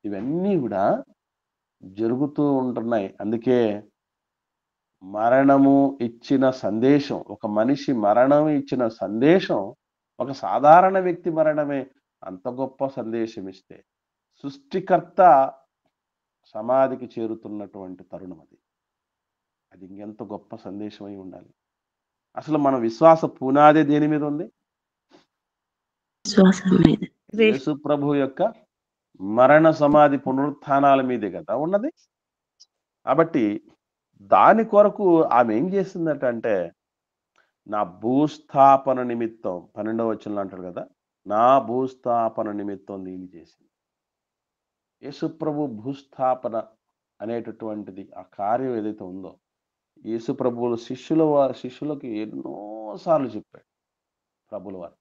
ఇవన్నీ కూడా జరుగుతూ ఉంటున్నాయి. అందుకే మరణము ఇచ్చిన సందేశం, ఒక మనిషి మరణం ఇచ్చిన సందేశం, ఒక సాధారణ వ్యక్తి మరణమే అంత గొప్ప సందేశం ఇస్తే, సృష్టికర్త సమాధికి చేరుతున్నటువంటి తరుణం అది ఇంకెంత గొప్ప సందేశం అయి ఉండాలి. అసలు మన విశ్వాస పునాది దేని మీద ఉంది? యేసు ప్రభు యొక్క మరణ సమాధి పునరుత్థానాల మీదే కదా ఉన్నది. కాబట్టి దాని కొరకు ఆమె ఏం చేసిందట అంటే, నా భూస్థాపన నిమిత్తం 12వ వచనంలో అంటాడు కదా, నా భూస్థాపన నిమిత్తం దీన్ని చేసింది. యేసు ప్రభు భూస్థాపన అనేటటువంటిది ఆ కార్యం ఏదైతే ఉందో, యేసు ప్రభువులు శిష్యులకు ఎన్నోసార్లు చెప్పాడు ప్రభుల వారు.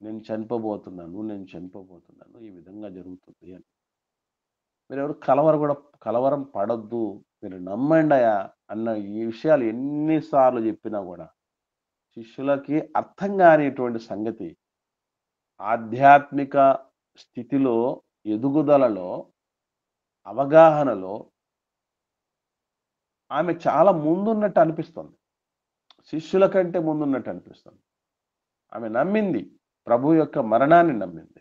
నేను చనిపోబోతున్నాను, ఈ విధంగా జరుగుతుంది అని. మీరెవరు కలవరం పడొద్దు, మీరు నమ్మండయా అన్న ఈ విషయాలు ఎన్ని సార్లు చెప్పినా కూడా శిష్యులకి అర్థం కానిటువంటి సంగతి, ఆధ్యాత్మిక స్థితిలో, ఎదుగుదలలో, అవగాహనలో ఆమె చాలా ముందున్నట్టు అనిపిస్తుంది. శిష్యుల కంటే ముందున్నట్టు అనిపిస్తుంది. ఆమె నమ్మింది, ప్రభు యొక్క మరణాన్ని నమ్మింది.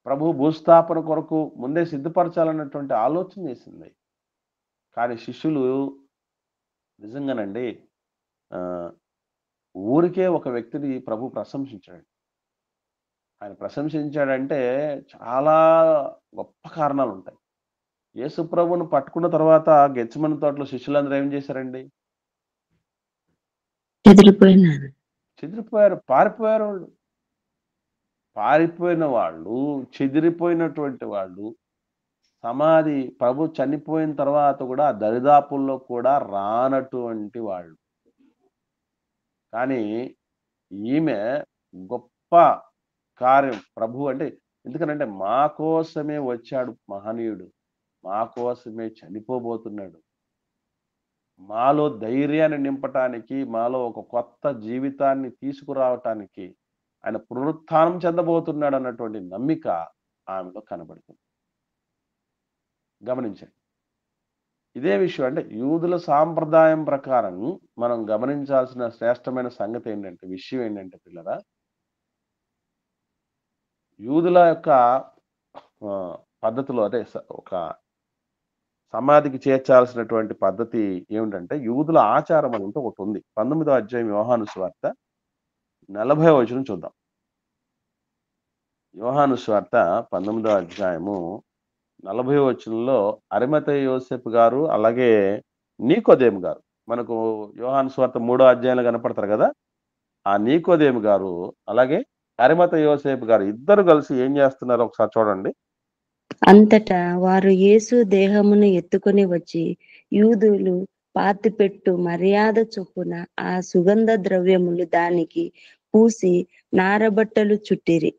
ప్రభు భూస్థాపన కొరకు ముందే సిద్ధపరచాలన్నటువంటి ఆలోచన చేసింది. కానీ శిష్యులు నిజంగానండి ఊరికే ఒక వ్యక్తిని ప్రభు ప్రశంసించాడు. ఆయన ప్రశంసించాడంటే చాలా గొప్ప కారణాలు ఉంటాయి. యేసు ప్రభువును పట్టుకున్న తర్వాత గెత్సేమని తోటలో శిష్యులందరూ ఏం చేశారండి? చెదిరిపోయారు, పారిపోయారు. వాళ్ళు పారిపోయిన వాళ్ళు, చెదిరిపోయినటువంటి వాళ్ళు సమాధి ప్రభు చనిపోయిన తర్వాత కూడా దరిదాపుల్లో కూడా రానటువంటి వాళ్ళు. కానీ ఈమె గొప్ప కార్యం ప్రభు అంటే, ఎందుకనంటే మా కోసమే వచ్చాడు మహనీయుడు, మా కోసమే చనిపోబోతున్నాడు, మాలో ధైర్యాన్ని నింపటానికి, మాలో ఒక కొత్త జీవితాన్ని తీసుకురావటానికి ఆయన పునరుత్థానం చెందబోతున్నాడు అన్నటువంటి నమ్మిక ఆమెలో కనబడుతుంది. గమనించండి. ఇదే విషయం అంటే యూదుల సాంప్రదాయం ప్రకారం మనం గమనించాల్సిన శ్రేష్టమైన సంగతి ఏంటంటే, విషయం ఏంటంటే పిల్లరా, యూదుల యొక్క పద్ధతిలో అంటే ఒక సమాధికి చేర్చాల్సినటువంటి పద్ధతి ఏమిటంటే, యూదుల ఆచారం అని ఒకటి ఉంది. 19వ అధ్యాయం యోహాను సువార్త 40వ వచనం చూద్దాం. యోహాను సువార్త 19వ అధ్యాయము 40వ వచనంలో అరిమతయి యోసేపు గారు అలాగే నీకోదేము గారు, మనకు యోహాను సువార్త 3వ అధ్యాయంలో కనపడతారు కదా, ఆ నీకోదేము గారు అలాగే అరిమతయి యోసేపు గారు ఇద్దరు కలిసి ఏం చేస్తున్నారో ఒకసారి చూడండి. అంతటా వారు యేసు దేహమును ఎత్తుకొని వచ్చి యూదులు పాతిపెట్టు మర్యాద చొప్పున ఆ సుగంధ ద్రవ్యములు దానికి పూసి నారబట్టలు చుట్టిరి.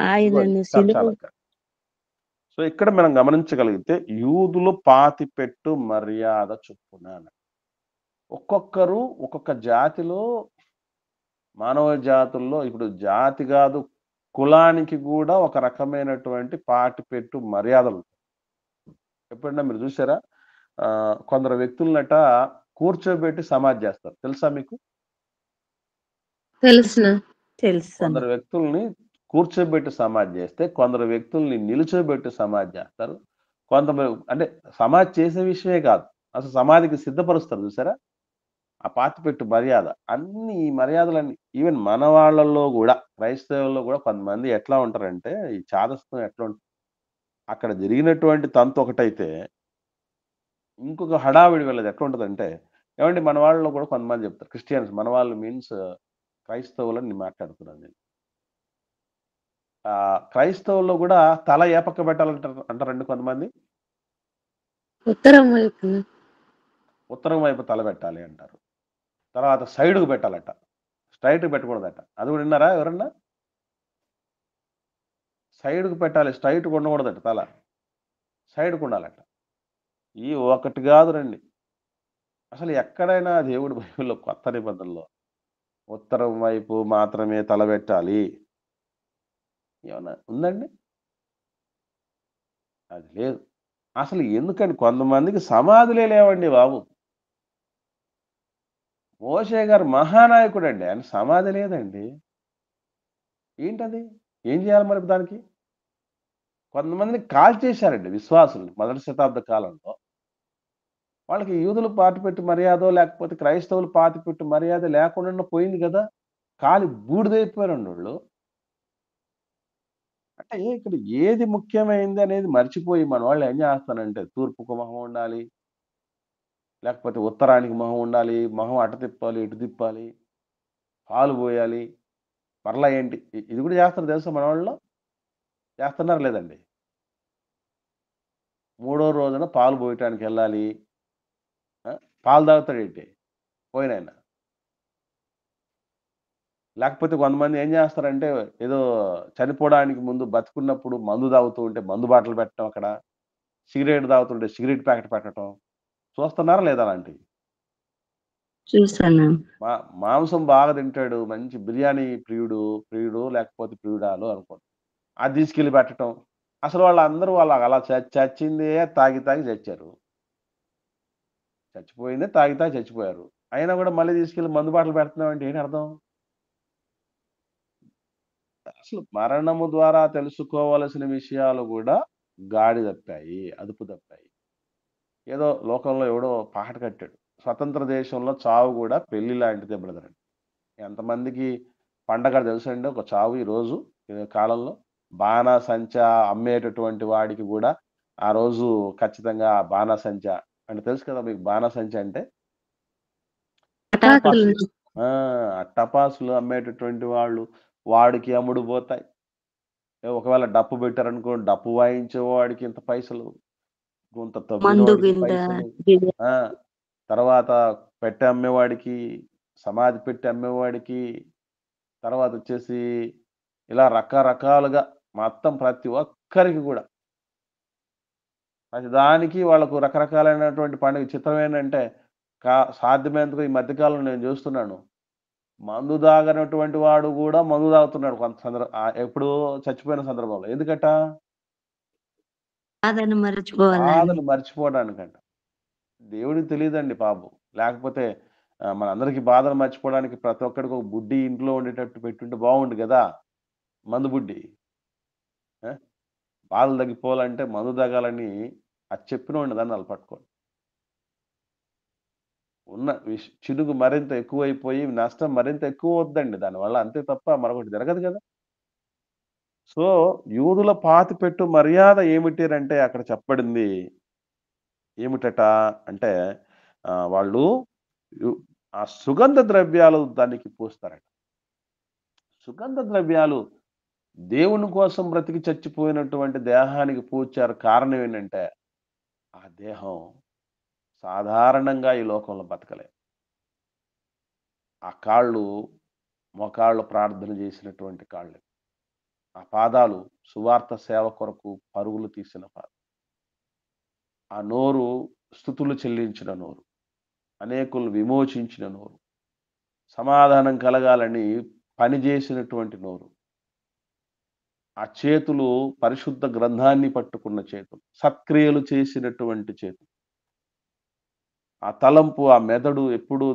ఆయనను సో ఇక్కడ మనం గమనించగలిగితే యూదులు పాతిపెట్టు మర్యాద చొప్పున, ఒక్కొక్కరు ఒక్కొక్క జాతిలో, మానవ జాతుల్లో, ఇప్పుడు జాతి కాదు కులానికి కూడా ఒక రకమైనటువంటి పాతిపెట్టు మర్యాదలు. ఎప్పుడన్నా మీరు చూసారా? కొందరు వ్యక్తులనట కూర్చోబెట్టి సమాధి చేస్తారు, తెలుసా మీకు? తెలుసు. కొందరు వ్యక్తుల్ని కూర్చోబెట్టి సమాధి చేస్తే, కొందరు వ్యక్తుల్ని నిలుచోబెట్టి సమాధి చేస్తారు. కొంతమంది అంటే సమాధి చేసే విషయమే కాదు, అసలు సమాధికి సిద్ధపరుస్తారు. చూసారా? ఆ పాతిపెట్టు మర్యాద, అన్ని ఈ మర్యాదలన్నీ ఈవెన్ మన వాళ్ళల్లో కూడా, క్రైస్తవుల్లో కూడా కొంతమంది ఎట్లా ఉంటారంటే, ఈ చాదస్తం ఎట్లా ఉంటుంది, అక్కడ జరిగినటువంటి తంతు ఒకటైతే ఇంకొక హడావిడి వెళ్ళదు. ఎట్లా ఉంటుందంటే, ఏమంటే మన వాళ్ళలో కూడా కొంతమంది చెప్తారు, క్రిస్టియన్స్ మన వాళ్ళు మీన్స్ క్రైస్తవులని నేను మాట్లాడుతున్నాను నేను. క్రైస్తవుల్లో కూడా తల ఏ పక్క అంటారండి కొంతమంది? ఉత్తరం వైపు తల పెట్టాలి అంటారు. తర్వాత సైడ్కు పెట్టాలట, స్ట్రైట్కి పెట్టకూడదట. అది కూడా విన్నారా ఎవరన్నా? సైడ్కు పెట్టాలి, స్ట్రైట్గా ఉండకూడదట, తల సైడ్కు ఉండాలట. ఈ ఒకటి కాదు రండి, అసలు ఎక్కడైనా దేవుడి బైబిల్లో కొత్త నిబంధనలో ఉత్తరం వైపు మాత్రమే తల పెట్టాలి ఏమన్నా ఉందండి? అది లేదు. అసలు ఎందుకని కొంతమందికి సమాధులే లేవండి బాబు. మోషే గారు మహానాయకుడు అండి, ఆయన సమాధి లేదండి. ఏంటది? ఏం చేయాలి మరి దానికి? కొంతమందిని కాల్చేశారండి విశ్వాసులు మొదటి శతాబ్ద కాలంలో. వాళ్ళకి యూదులు పాతిపెట్టు మర్యాద లేకపోతే క్రైస్తవులు పాతిపెట్టు మర్యాద లేకుండా పోయింది కదా, కాలి బూడిదైపోయారండి వాళ్ళు. అంటే ఇక్కడ ఏది ముఖ్యమైంది అనేది మర్చిపోయి మన వాళ్ళు ఏం చేస్తానంటే, తూర్పుకు మొహం ఉండాలి, లేకపోతే ఉత్తరానికి మొహం ఉండాలి, మొహం అటు తిప్పాలి, ఇటు తిప్పాలి, పాలు పోయాలి, మరలా ఏంటి ఇది కూడా చేస్తారు తెలుసా మన వాళ్ళు? చేస్తున్నారు లేదండి? 3వ రోజున పాలు పోయటానికి వెళ్ళాలి, పాలు తాగుతాడేంటి పోయినాయన? లేకపోతే కొంతమంది ఏం చేస్తారంటే ఏదో చనిపోవడానికి ముందు బతుకున్నప్పుడు మందు తాగుతూ ఉంటే మందు బాటలు పెట్టడం అక్కడ, సిగరెట్ తాగుతుంటే సిగరెట్ ప్యాకెట్ పెట్టడం. చూస్తున్నారా లేదా అలాంటివి? చూసాను. మాంసం బాగా తింటాడు. మంచి బిర్యానీ ప్రియుడు లేకపోతే ప్రియురాలు అనుకోండి. అది తీసుకెళ్ళి పెట్టటం. అసలు వాళ్ళందరూ అలా చచ్చిందే తాగి చచ్చారు. చచ్చిపోయిందే తాగి చచ్చిపోయారు. అయినా కూడా మళ్ళీ తీసుకెళ్ళి మందు బాటలు పెడుతున్నామంటే ఏంటి అర్థం? అసలు మరణము ద్వారా తెలుసుకోవలసిన విషయాలు గూడా గాడి తప్పాయి. అదుపు తప్పాయి. ఏదో లోకంలో ఎవడో పాట కట్టాడు. స్వతంత్ర దేశంలో చావు గూడా పెళ్లి లాంటిదే బ్రదర్ అని. ఎంతమందికి పండగ తెలుసండి ఒక చావు ఈరోజు కాలంలో? బాణాసంచా అమ్మేటటువంటి వాడికి గూడా ఆ రోజు ఖచ్చితంగా బాణాసంచా అంటే తెలుసు కదా మీకు బాణాసంచా అంటే? పటాకులు. టపాసులు అమ్మేటటువంటి వాళ్ళు వాడికి అమ్ముడు పోతాయి. ఒకవేళ డప్పు పెట్టారనుకోండి, డప్పు వాయించేవాడికి ఇంత పైసలు, గుంత మందు తవ్వినోడికి బింద పైసలు. బిర్యానీ. ఆ! తర్వాత పెట్టె అమ్మేవాడికి, సమాధి పెట్టి అమ్మేవాడికి, తర్వాతొచ్చేసి ఇలా రకరకాలుగా మొత్తం ప్రతి ఒక్కరికి గూడా. ప్రతిదానికి వాళ్ళకు రకరకాలైనటువంటి పండుగ. చిత్రం ఏంటంటే సాధ్యమైనంతగా ఈ మధ్య కాలంలో నేను చూస్తున్నాను. మందు తాగనటువంటి వాడు గూడా మందు తాగుతున్నాడు కొంత ఎప్పుడు చచ్చిపోయిన సందర్భంలో. ఎందుకట? బాధను మరచిపోవాలని. బాధలు మర్చిపోవడానికంట. దేవుడికి తెలీదండి పాపం. లేకపోతే మనందరికీ బాధలు మర్చిపోవడానికి ప్రతి ఒక్కడికి ఒక బుడ్డి ఇంట్లో ఉండేటట్టు పెట్టుంటే బాగుండు గదా! మందు బుడ్డి. ఆ! బాధలు తగ్గిపోవాలంటే మందు తాగాలని అది చెప్పినోడిని దాన్ని ఆళ్ళు పట్టుకోండి. ఉన్న చినుగు మరింత ఎక్కువైపోయి నష్టం మరింత ఎక్కువవుద్దండి దానివల్ల. అంతే తప్ప మరొకటి జరగదు గదా! సో, యూదుల పాతిపెట్టు మర్యాద ఏమిటిరంటే అక్కడ చెప్పబడింది ఏమిటట అంటే వాళ్ళు యు ఆ సుగంధ ద్రవ్యాలు దానికి పూస్తారట. సుగంధ ద్రవ్యాలు దేవుని కోసం బ్రతికి చచ్చిపోయినటువంటి దేహానికి పూడ్చారు. కారణం ఏంటంటే, ఆ దేహం సాధారణంగా ఈ లోకంలో బతకలేదు. ఆ కాళ్ళు, మోకాళ్ళు ప్రార్థన చేసినటువంటి కాళ్ళు. ఆ పాదాలు సువార్త సేవ కొరకు పరుగులు తీసిన పాదాలు. ఆ నోరు స్తుతులు చెల్లించిన నోరు. అనేకులను విమోచించిన నోరు. సమాధానం కలగాలని పనిచేసినటువంటి నోరు. ఆ చేతులు పరిశుద్ధ గ్రంథాన్ని పట్టుకున్న చేతులు. సత్క్రియలు చేసినటువంటి చేతులు. ఆ తలంపు, ఆ మెదడు ఎప్పుడూ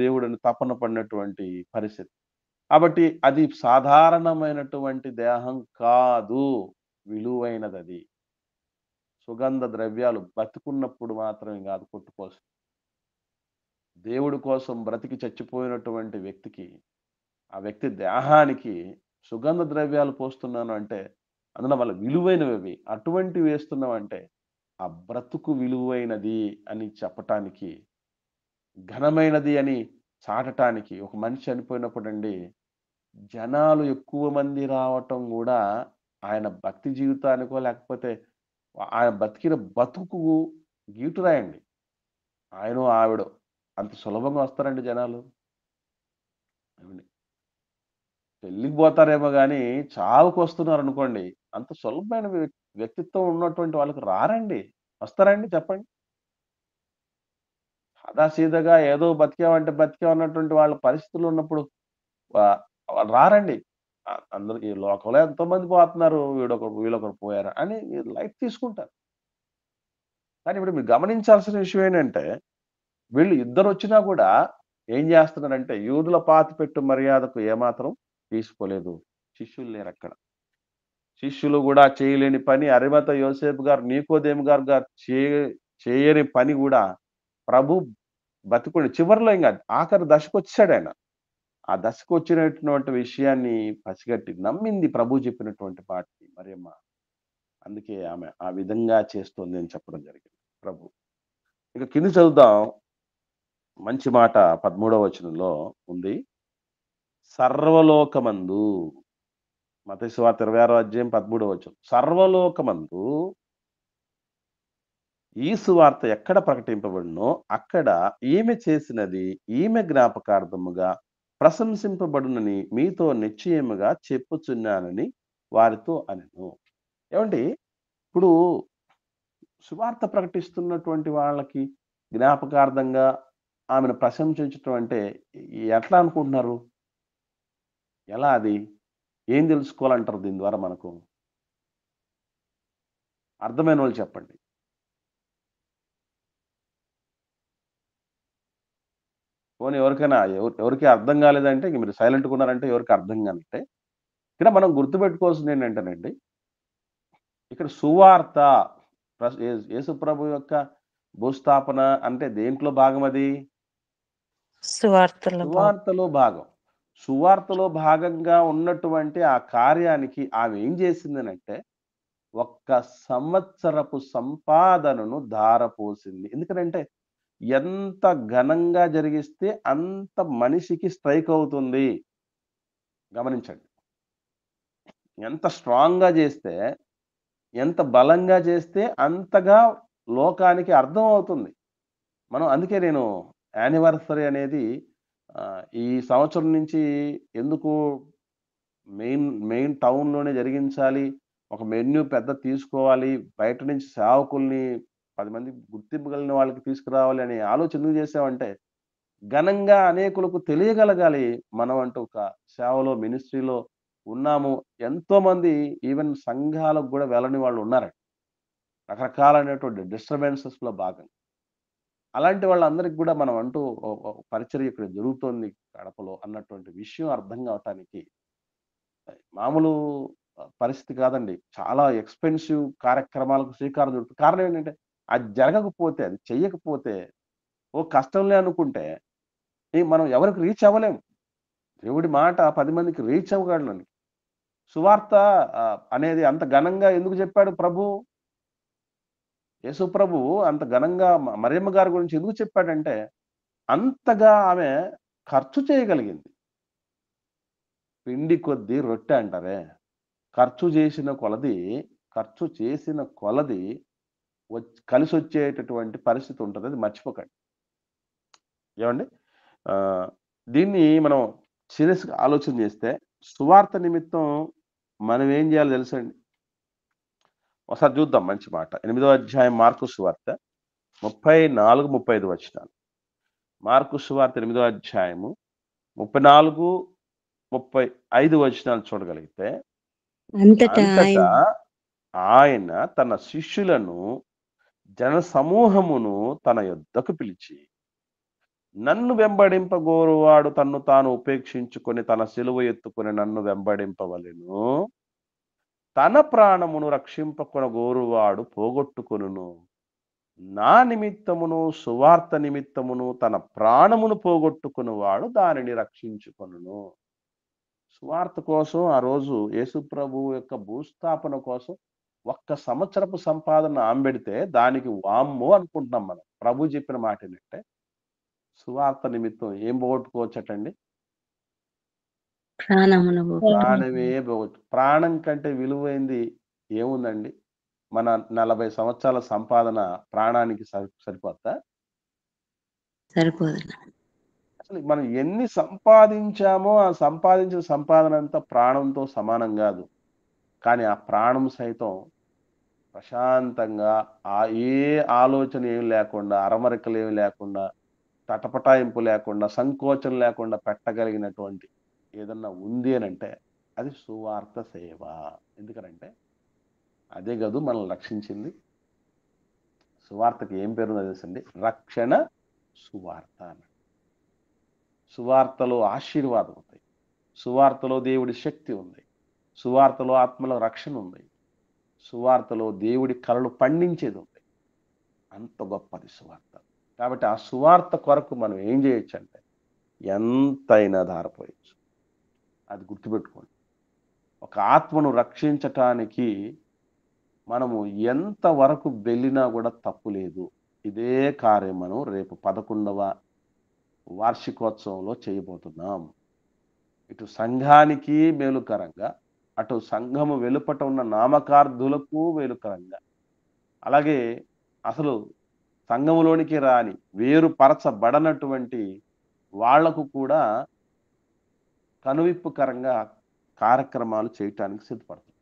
దేవుడని తపన పడినటువంటి పరిస్థితి. కాబట్టి అది సాధారణమైనటువంటి దేహం కాదు. విలువైనదది. సుగంధ ద్రవ్యాలు బతికున్నప్పుడు మాత్రమే కాదు కొట్టుకోవాల్సింది. దేవుడి కోసం బ్రతికి చచ్చిపోయినటువంటి వ్యక్తికి, ఆ వ్యక్తి దేహానికి సుగంధ ద్రవ్యాలు పోస్తున్నాను అంటే, అందులో వాళ్ళ విలువైనవి. అటువంటివి వేస్తున్నామంటే, ఆ బ్రతుకు విలువైనది అని చెప్పటానికి, ఘనమైనది అని చాటటానికి ఒక మనిషి చనిపోయినప్పుడండి, జనాలు ఎక్కువ మంది రావటం గూడా ఆయన భక్తి జీవితానికో, లేకపోతే ఆయన బతికిన బతుకుకు గీటురాయండి. ఆయనో, ఆవిడో అంత సులభంగా వస్తారండి జనాలు. ఏవండీ? పెళ్ళికి పోతారేమో గానీ, చావుకొస్తున్నారనుకోండి, అంత సులభమైన వ్యక్తిత్వం ఉన్నటువంటి వాళ్ళకి రారండి. వస్తారండి చెప్పండి? సాదాసీదాగా ఏదో బతికామంటే బతికాం అన్నటువంటి వాళ్ళ పరిస్థితులు ఉన్నప్పుడు ఆహ్, వాళ్ళు రారండి. అందరూ ఈ లోకంలో ఎంతోమంది పోతున్నారు. వీళ్ళొకరు పోయారు అని లైట్ తీసుకుంటారు. కానీ ఇప్పుడు మీరు గమనించాల్సిన విషయం ఏంటంటే, వీళ్ళు ఇద్దరొచ్చినా గూడా ఏం జేస్తున్నారంటే, యూదుల పాతిపెట్టు మర్యాదకు ఏమాత్రం తీసిపోలేదు. శిష్యులు లేరక్కడ. శిష్యులు గూడా చేయలేని పని అరిమత యోసేపు గారు, నీకోదేము గారు చేయని పని గూడా ప్రభు బతికుండి చివరిలో ఇంగ ఆఖరి దశకొచ్చేసాడాయన. ఆ దశకొచ్చినటువంటి విషయాన్ని పసిగట్టి నమ్మింది ప్రభు చెప్పినటువంటి మాటకి మరియమ్మ. అందుకే ఆమె ఆ విధంగా చేస్తుంది అని చెప్పడం జరిగింది ప్రభు. ఇక కింది చదువుదాం. మంచి మాట 13వ వచనంలో ఉంది. సర్వలోకమందు మత్తయి సువార్త 26వ అధ్యాయం 13వ వచనం. సర్వలోకమందు ఈ సువార్త ఎక్కడ ప్రకటింపబడినో అక్కడ ఈమె చేసినది ఈమె జ్ఞాపకార్థముగా ప్రశంసింపబడునని మీతో నిశ్చయముగా చెప్పుచున్నానని వారితో అనెను. ఏమండి, ఇప్పుడు సువార్త ప్రకటిస్తున్నటువంటి వాళ్ళకి జ్ఞాపకార్థంగా ఆమెను ప్రశంసించటం అంటే ఎట్లా అనుకుంటున్నారు? ఎలా అది? ఏం తెలుసుకోవాలంటారు దీని ద్వారా మనకు? అర్థమైన వాళ్ళు చెప్పండి. పోనీ ఎవరికైనా ఎవరికీ అర్థం కాలేదంటే ఇంక మీరు సైలెంట్‌గా ఉన్నారంటే ఎవరికీ అర్థం కానట్టే. ఇక్కడ మనం గుర్తుపెట్టుకోవాల్సింది ఏంటంటేనండి, ఇక్కడ సువార్త యేసు ప్రభు యొక్క భూస్థాపన అంటే దేంట్లో భాగం అది? సువార్తలో భాగం. సువార్తలో భాగం. సువార్తలో భాగంగా ఉన్నటువంటి ఆ కార్యానికి ఆమె ఏం చేసిందనంటే, 1 సంవత్సరపు సంపాదనను ధారపోసింది. ఎందుకనంటే, ఎంత ఘనంగా జరిగిస్తే అంత మనిషికి స్ట్రైక్ అవుతుంది. గమనించండి. ఎంత స్ట్రాంగ్‌గా చేస్తే, ఎంత బలంగా చేస్తే అంతగా లోకానికి అర్థం అవుతుంది. మనం అందుకే నేను యానివర్సరీ అనేది ఈ సంవత్సరం నుంచి ఎందుకు మెయిన్ టౌన్‌లోనే జరిగించాలి. ఒక మెన్యూ పెద్దది తీసుకోవాలి. బయట నుంచి సేవకుల్ని 10 మంది గుర్తింపగలిగిన వాళ్ళకి తీసుకురావాలి అనే ఆలోచన ఎందుకు చేసామంటే, ఘనంగా అనేకులకు తెలియగలగాలి. మనం అంటూ ఒక సేవలో, మినిస్ట్రీలో ఉన్నాము. ఎంతోమంది ఈవెన్ సంఘాలకు గూడా వెళ్ళని వాళ్ళు ఉన్నారండి. రకరకాలైనటువంటి డిస్టర్బెన్సెస్‌లో భాగంగా. అలాంటి వాళ్ళందరికి గూడా మనం అంటూ పరిచర్య ఇక్కడ జరుగుతోంది కడపలో అన్నటువంటి విషయం అర్థం కావటానికి మామూలు పరిస్థితి కాదండి. చాలా ఎక్స్‌పెన్సివ్ కార్యక్రమాలకు శ్రీకారం చుడుతుంది. కారణం ఏంటంటే, అది జరగకపోతే, అది చెయ్యకపోతే, కష్టంలే అనుకుంటే, మనం ఎవరికి రీచ్ అవ్వలేం. దేవుడి మాట 10 మందికి రీచ్ అవ్వగలని. సువార్త అనేది అంత ఘనంగా ఎందుకు చెప్పాడు ప్రభు? యేసు ప్రభువు అంత ఘనంగా మరియమ్మ గారి గురించి ఎందుకు చెప్పాడంటే, అంతగా ఆమె ఖర్చు చేయగలిగింది. పిండి కొద్దీ రొట్టె అంటారే. ఖర్చు చేసిన కొలది కలిసొచ్చేటటువంటి పరిస్థితి ఉంటది. అది మర్చిపోకండి. ఏవండి? దీన్ని మనం సీరియస్‌గా ఆలోచన చేస్తే సువార్త నిమిత్తం మనం ఏం చేయాలో తెలుసండి? ఒకసారి చూద్దాం మంచి మాట. 8వ అధ్యాయం మార్కు సువార్త 34, 35 వచనాలు. మార్కు సువార్త 8వ అధ్యాయము 34, 35 వచనాలు చూడగలిగితే, అంతటా అంతటా ఆయన తన శిష్యులను జనసమూహమును తన యొద్దకు పిలిచి, నన్ను వెంబడింపగోరువాడు తన్ను తాను ఉపేక్షించుకొని తన సిలువ ఎత్తుకొని నన్ను వెంబడింపవలెను. తన ప్రాణమును రక్షింపకొనగోరువాడు పోగొట్టుకొనును. నా నిమిత్తమును సువార్త నిమిత్తమును తన ప్రాణమును పోగొట్టుకునివాడు దానిని రక్షించుకొనును. సువార్త కోసం ఆ రోజు యేసు ప్రభువు యొక్క భూస్థాపన కోసం 1 సంవత్సరపు సంపాదన ఆంబెడితే దానికి వామ్మో అనుకుంటున్నాం మనం. ప్రభు చెప్పిన మాట ఏంటంటే, సువార్త నిమిత్తం ఏం పోగొట్టుకోవచ్చటండి? ప్రాణమే ప్రాణం కంటే విలువైంది ఏముందండి? మన 40 సంవత్సరాల సంపాదన ప్రాణానికి సరిపోద్దా? సరిపోదు. అసలు మనం ఎన్ని సంపాదించామో ఆ సంపాదించిన సంపాదన అంతా ప్రాణంతో సమానం కాదు. కానీ ఆ ప్రాణం సైతం ప్రశాంతంగా ఏ ఆలోచన ఏమి లేకుండా, అరమరికలు ఏమి లేకుండా, తటపటాయింపు లేకుండా, సంకోచం లేకుండా పెట్టగలిగినటువంటి ఏదన్నా ఉంది అనంటే అది సువార్త సేవ. ఎందుకనంటే అదే గదు మనల్ని రక్షించింది. సువార్తకి ఏం పేరుందో తెలుసండి? రక్షణ సువార్త అన్నాడు. సువార్తలో ఆశీర్వాదం ఉంది. సువార్తలో దేవుడి శక్తి ఉంది. సువార్తలో ఆత్మల రక్షణ ఉంది. సువార్తలో దేవుడి కలలు పండించేది ఉంది. అంత గొప్పది సువార్త. కాబట్టి ఆ సువార్త కొరకు మనం ఏం చేయొచ్చు అంటే ఎంతైనా ధారపోయచ్చు. అది గుర్తుపెట్టుకోండి. ఒక ఆత్మను రక్షించటానికి మనము ఎంత వరకు వెళ్ళినా కూడా తప్పు లేదు. ఇదే కార్యం మనం రేపు 11వ వార్షికోత్సవంలో చేయబోతున్నాం. ఇటు సంఘానికి మేలుకరంగా, అటు సంఘము వెలుపట ఉన్న నామకార్థులకు మేలుకరంగా, అలాగే అసలు సంఘములోనికి రాని వేరుపరచబడనటువంటి వాళ్లకు కూడా కనువిప్పుకరంగా కార్యక్రమాలు చేయటానికి సిద్ధపడుతుంది.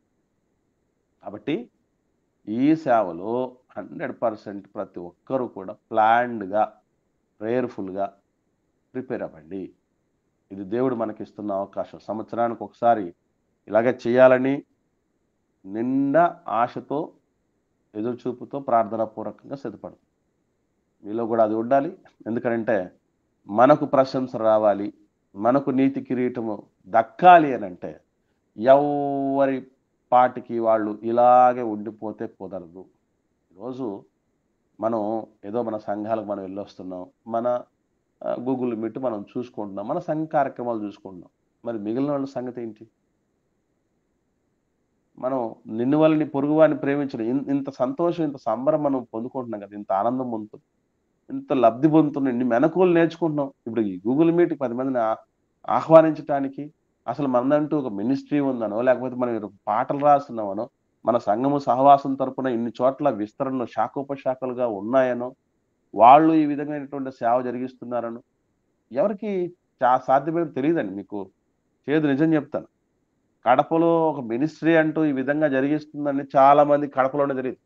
కాబట్టి ఈ సేవలో 100% ప్రతి ఒక్కరూ కూడా ప్లాన్డ్గా, ప్రేయర్ఫుల్గా ప్రిపేర్ అవ్వండి. ఇది దేవుడు మనకిస్తున్న అవకాశం. సంవత్సరానికి ఒకసారి ఇలాగే చేయాలని నిండా ఆశతో, ఎదురుచూపుతో, ప్రార్థనాపూర్వకంగా సిద్ధపడుతుంది. మీలో కూడా అది ఉండాలి. ఎందుకంటే మనకు ప్రశంస రావాలి, మనకు నీతి కిరీటము దక్కాలి అని అంటే ఎవరి పాటికి వాళ్ళు ఇలాగే ఉండిపోతే కుదరదు. ఈరోజు మనం ఏదో మన సంఘాలకు మనం వెళ్ళొస్తున్నాం, మన గూగుల్ మీట్ మనం చూసుకుంటున్నాం, మన సంఘ కార్యక్రమాలు చూసుకుంటున్నాం. మరి మిగిలిన వాళ్ళ సంగతి ఏంటి? మనం నిన్ను వాళ్ళని పొరుగు వారిని ప్రేమించడం, ఇంత సంతోషం, ఇంత సంబరం మనం పొందుకుంటున్నాం కదా, ఇంత ఆనందం పొందుతుంది, ఇంత లబ్ధి పొందుతున్నాం, ఇన్ని మెనకువలు నేర్చుకుంటున్నాం. ఇప్పుడు ఈ గూగుల్ మీట్ 10 మందిని ఆహ్వానించడానికి అసలు మనదంటూ ఒక మినిస్ట్రీ ఉందనో, లేకపోతే మనం పాటలు రాస్తున్నామనో, మన సంఘము సహవాసం తరపున ఇన్ని చోట్ల విస్తరణలు శాఖోపశాఖలుగా ఉన్నాయనో, వాళ్ళు ఈ విధమైనటువంటి సేవ జరిగిస్తున్నారనో ఎవరికి సాధ్యమేమో తెలియదండి. మీకు చేదు నిజం చెప్తాను. కడపలో ఒక మినిస్ట్రీ అంటూ ఈ విధంగా జరిగిస్తుందని చాలా మంది కడపలోనే తెలియదు.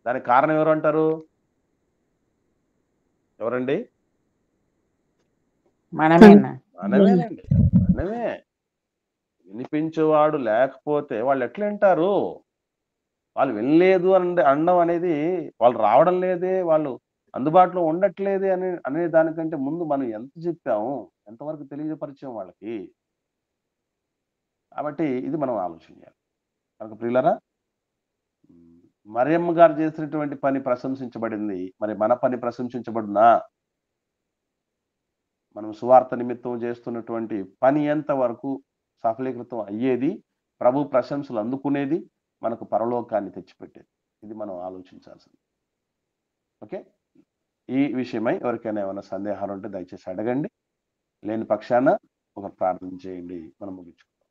దానికి కారణం ఎవరు అంటారు? ఎవరండి? మనమేనండి. మనమే. వినిపించేవాడు లేకపోతే వాళ్ళు ఎట్లా వింటారు? వాళ్ళు వినలేదు అనడం అనేది, వాళ్ళు రావడం లేదే, వాళ్ళు అందుబాటులో ఉండట్లేదే అనే దానికంటే ముందు మనం ఎంత చెప్పాము, ఎంతవరకు తెలియపరిచాం వాళ్ళకి. కాబట్టి ఇది మనం ఆలోచన చేయాలి. కనుక ప్రియులారా, మరియమ్మ గారు చేసినటువంటి పని ప్రశంసించబడింది. మరి మన పని ప్రశంసించబడునా? మనం సువార్త నిమిత్తం చేస్తున్నటువంటి పని ఎంత వరకు సఫలీకృతం అయ్యేది, ప్రభు ప్రశంసలు అందుకునేది, మనకు పరలోకాన్ని తెచ్చిపెట్టేది? ఇది మనం ఆలోచించాల్సింది. ఓకే, ఈ విషయమై ఎవరికైనా ఏమైనా సందేహాలు ఉంటే దయచేసి అడగండి. లేని పక్షాన ఒక ప్రార్థన చేయండి. మనం ముగించుకుందాం.